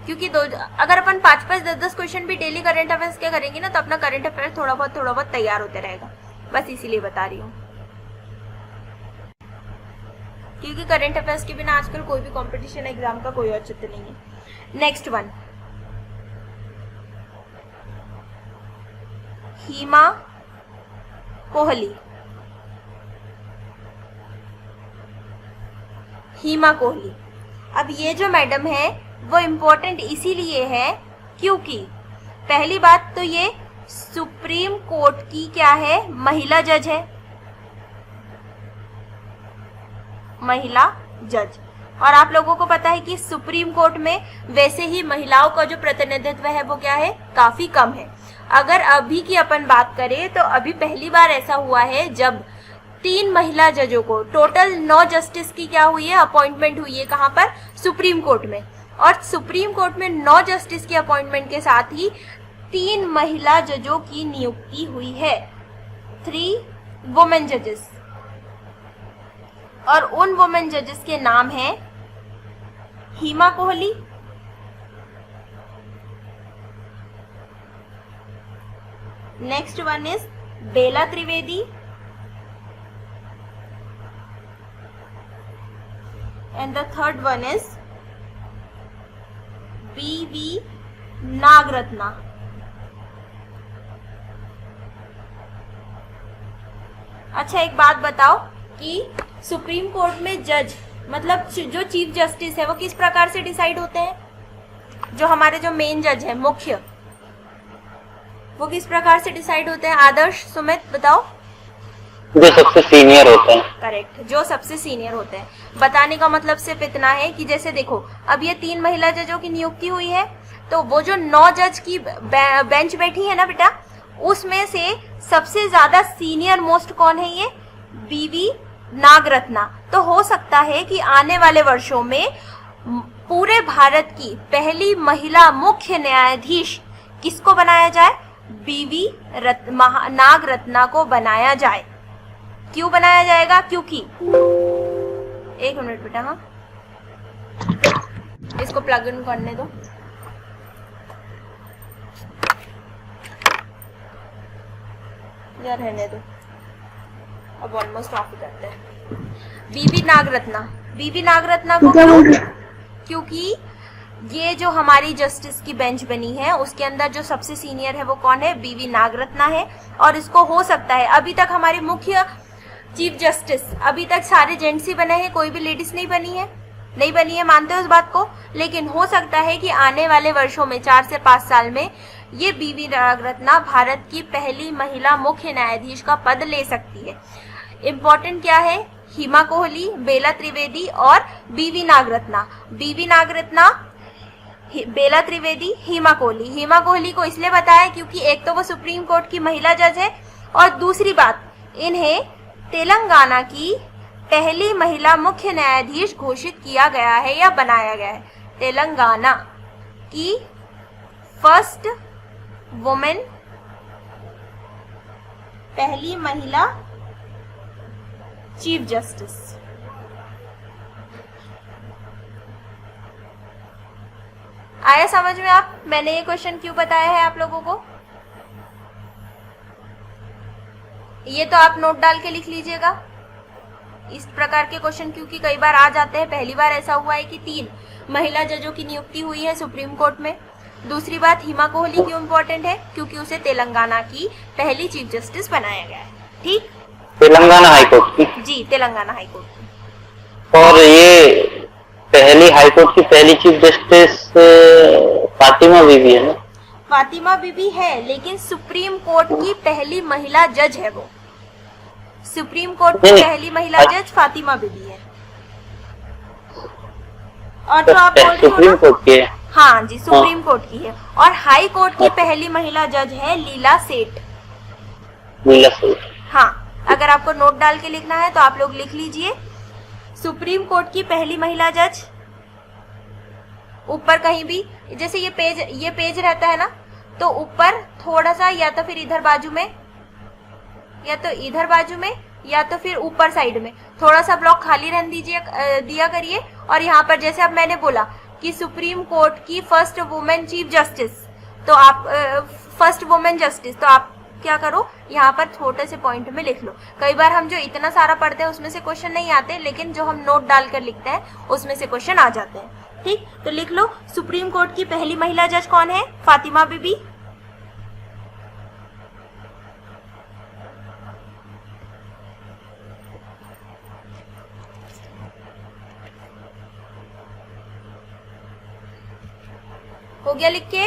क्योंकि अगर अपन 5-5, 10-10 क्वेश्चन भी डेली करंट अफेयर्स के करेंगे ना तो अपना करंट अफेयर थोड़ा बहुत तैयार होते रहेगा। बस इसीलिए बता रही हूँ, क्योंकि करंट अफेयर्स के बिना आजकल कोई भी कंपटीशन एग्जाम का कोई औचित्य नहीं है। नेक्स्ट वन, हिमा कोहली। हिमा कोहली, अब ये जो मैडम है वो इम्पोर्टेंट इसीलिए है क्योंकि पहली बात तो ये सुप्रीम कोर्ट की क्या है? महिला जज है, महिला जज। और आप लोगों को पता है कि सुप्रीम कोर्ट में वैसे ही महिलाओं का जो प्रतिनिधित्व है वो क्या है? काफी कम है। अगर अभी की अपन बात करें तो अभी पहली बार ऐसा हुआ है जब 3 महिला जजों को, टोटल 9 जस्टिस की क्या हुई है? अपॉइंटमेंट हुई है। कहां पर? सुप्रीम कोर्ट में। और सुप्रीम कोर्ट में 9 जस्टिस की अपॉइंटमेंट के साथ ही 3 महिला जजों की नियुक्ति हुई है, 3 वुमेन जजेस। और उन वुमेन जजेस के नाम हैं Hima Kohli, next one is Bela Trivedi, and the third one is BV Nagarathna. अच्छा एक बात बताओ कि सुप्रीम कोर्ट में जज मतलब जो चीफ जस्टिस है वो किस प्रकार से डिसाइड होते हैं? जो हमारे जो मेन जज है, मुख्य, वो किस प्रकार से डिसाइड होते हैं? आदर्श, सुमित बताओ। जो सबसे सीनियर होते हैं। करेक्ट, जो सबसे सीनियर होते हैं। बताने का मतलब सिर्फ इतना है कि जैसे देखो अब ये 3 महिला जजों की नियुक्ति हुई है तो वो जो 9 जज की बेंच बैठी है ना बेटा, उसमें से सबसे ज्यादा सीनियर मोस्ट कौन है? ये BV नागरत्ना। तो हो सकता है कि आने वाले वर्षों में पूरे भारत की पहली महिला मुख्य न्यायाधीश किसको बनाया जाए? BV नागरत्ना को बनाया जाए। क्यों बनाया जाएगा? क्योंकि 1 मिनट बेटा, हाँ इसको प्लग इन करने दो। यार रहने दो, अब ऑलमोस्ट ऑफ करते हैं। BV नागरत्ना को क्योंकि ये जो हमारी जस्टिस की बेंच बनी है उसके अंदर जो सबसे सीनियर है वो कौन है? BV नागरत्ना है। और इसको हो सकता है, अभी तक हमारे मुख्य चीफ जस्टिस अभी तक सारे जेंट्स ही बने हैं, कोई भी लेडीज नहीं बनी है, मानते हो उस बात को? लेकिन हो सकता है कि आने वाले वर्षों में 4 से 5 साल में ये BV नागरत्ना भारत की पहली महिला मुख्य न्यायाधीश का पद ले सकती है। इम्पोर्टेंट क्या है? हिमा कोहली, बेला त्रिवेदी और बीवी नागरत्ना। बीवी नागरत्ना, बेला त्रिवेदी, हिमा कोहली। हिमा कोहली को इसलिए बताया क्योंकि एक तो वो सुप्रीम कोर्ट की महिला जज है और दूसरी बात, इन्हें तेलंगाना की पहली महिला मुख्य न्यायाधीश घोषित किया गया है या बनाया गया है। तेलंगाना की फर्स्ट वुमेन, पहली महिला चीफ जस्टिस। आया समझ में आप मैंने ये क्वेश्चन क्यों बताया है आप लोगों को? ये तो आप नोट डाल के लिख लीजिएगा इस प्रकार के क्वेश्चन, क्योंकि कई बार आ जाते हैं। पहली बार ऐसा हुआ है कि 3 महिला जजों की नियुक्ति हुई है सुप्रीम कोर्ट में। दूसरी बात, हिमा कोहली क्यों इम्पोर्टेंट है? क्योंकि उसे तेलंगाना की पहली चीफ जस्टिस बनाया गया है। ठीक, तेलंगाना हाईकोर्ट की? जी, तेलंगाना हाईकोर्ट की। और ये पहली हाईकोर्ट की पहली चीफ जस्टिस फातिमा बीबी है ना? फातिमा बीबी है, लेकिन सुप्रीम कोर्ट की पहली महिला जज है वो। सुप्रीम कोर्ट की पहली महिला जज फातिमा बीबी है। और जो आप बोल रही हो सुप्रीम ना, कोर्ट की है? हाँ जी, सुप्रीम कोर्ट की है। और हाई कोर्ट की पहली महिला जज है लीला सेठ। लीला सेठ। हाँ, अगर आपको नोट डाल के लिखना है तो आप लोग लिख लीजिए, सुप्रीम कोर्ट की पहली महिला जज। ऊपर कहीं भी, जैसे ये पेज रहता है ना, तो ऊपर थोड़ा सा या तो फिर इधर बाजू में, या तो इधर बाजू में, या तो फिर ऊपर साइड में थोड़ा सा ब्लॉक खाली रहने दिया करिए। और यहाँ पर जैसे अब मैंने बोला कि सुप्रीम कोर्ट की फर्स्ट वुमेन चीफ जस्टिस, तो आप फर्स्ट वुमेन जस्टिस, तो आप क्या करो, यहाँ पर छोटे से पॉइंट में लिख लो। कई बार हम जो इतना सारा पढ़ते हैं उसमें से क्वेश्चन नहीं आते, लेकिन जो हम नोट डालकर लिखते हैं उसमें से क्वेश्चन आ जाते हैं। ठीक, तो लिख लो, सुप्रीम कोर्ट की पहली महिला जज कौन है? फातिमा बीबी। हो गया लिख के?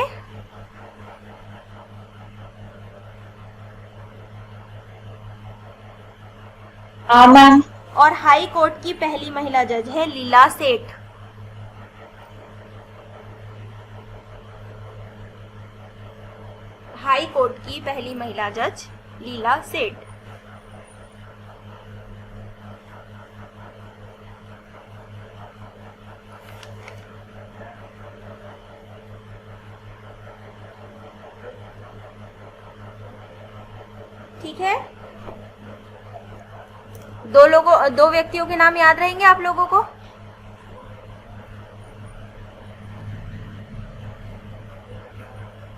हाँ मैम। और हाई कोर्ट की पहली महिला जज है लीला सेठ। हाई कोर्ट की पहली महिला जज लीला सेठ। ठीक है, दो व्यक्तियों के नाम याद रहेंगे आप लोगों को?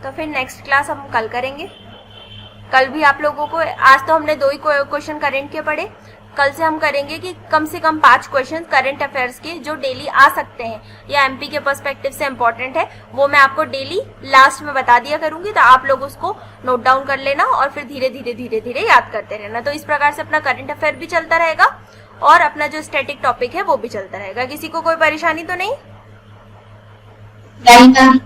तो फिर नेक्स्ट क्लास हम कल करेंगे। कल भी आप लोगों को, आज तो हमने 2 ही क्वेश्चन करंट के पढ़े, कल से हम करेंगे कि कम से कम 5 क्वेश्चन करंट अफेयर्स के जो डेली आ सकते हैं या एमपी के पर्सपेक्टिव से इम्पोर्टेंट है, वो मैं आपको डेली लास्ट में बता दिया करूंगी। तो आप लोग उसको नोट डाउन कर लेना और फिर धीरे धीरे याद करते रहना। तो इस प्रकार से अपना करंट अफेयर भी चलता रहेगा और अपना जो स्टैटिक टॉपिक है वो भी चलता रहेगा। किसी को कोई परेशानी तो नहीं? नहीं मैम।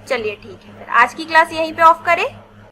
चलिए ठीक है, फिर आज की क्लास यहीं पे ऑफ करें।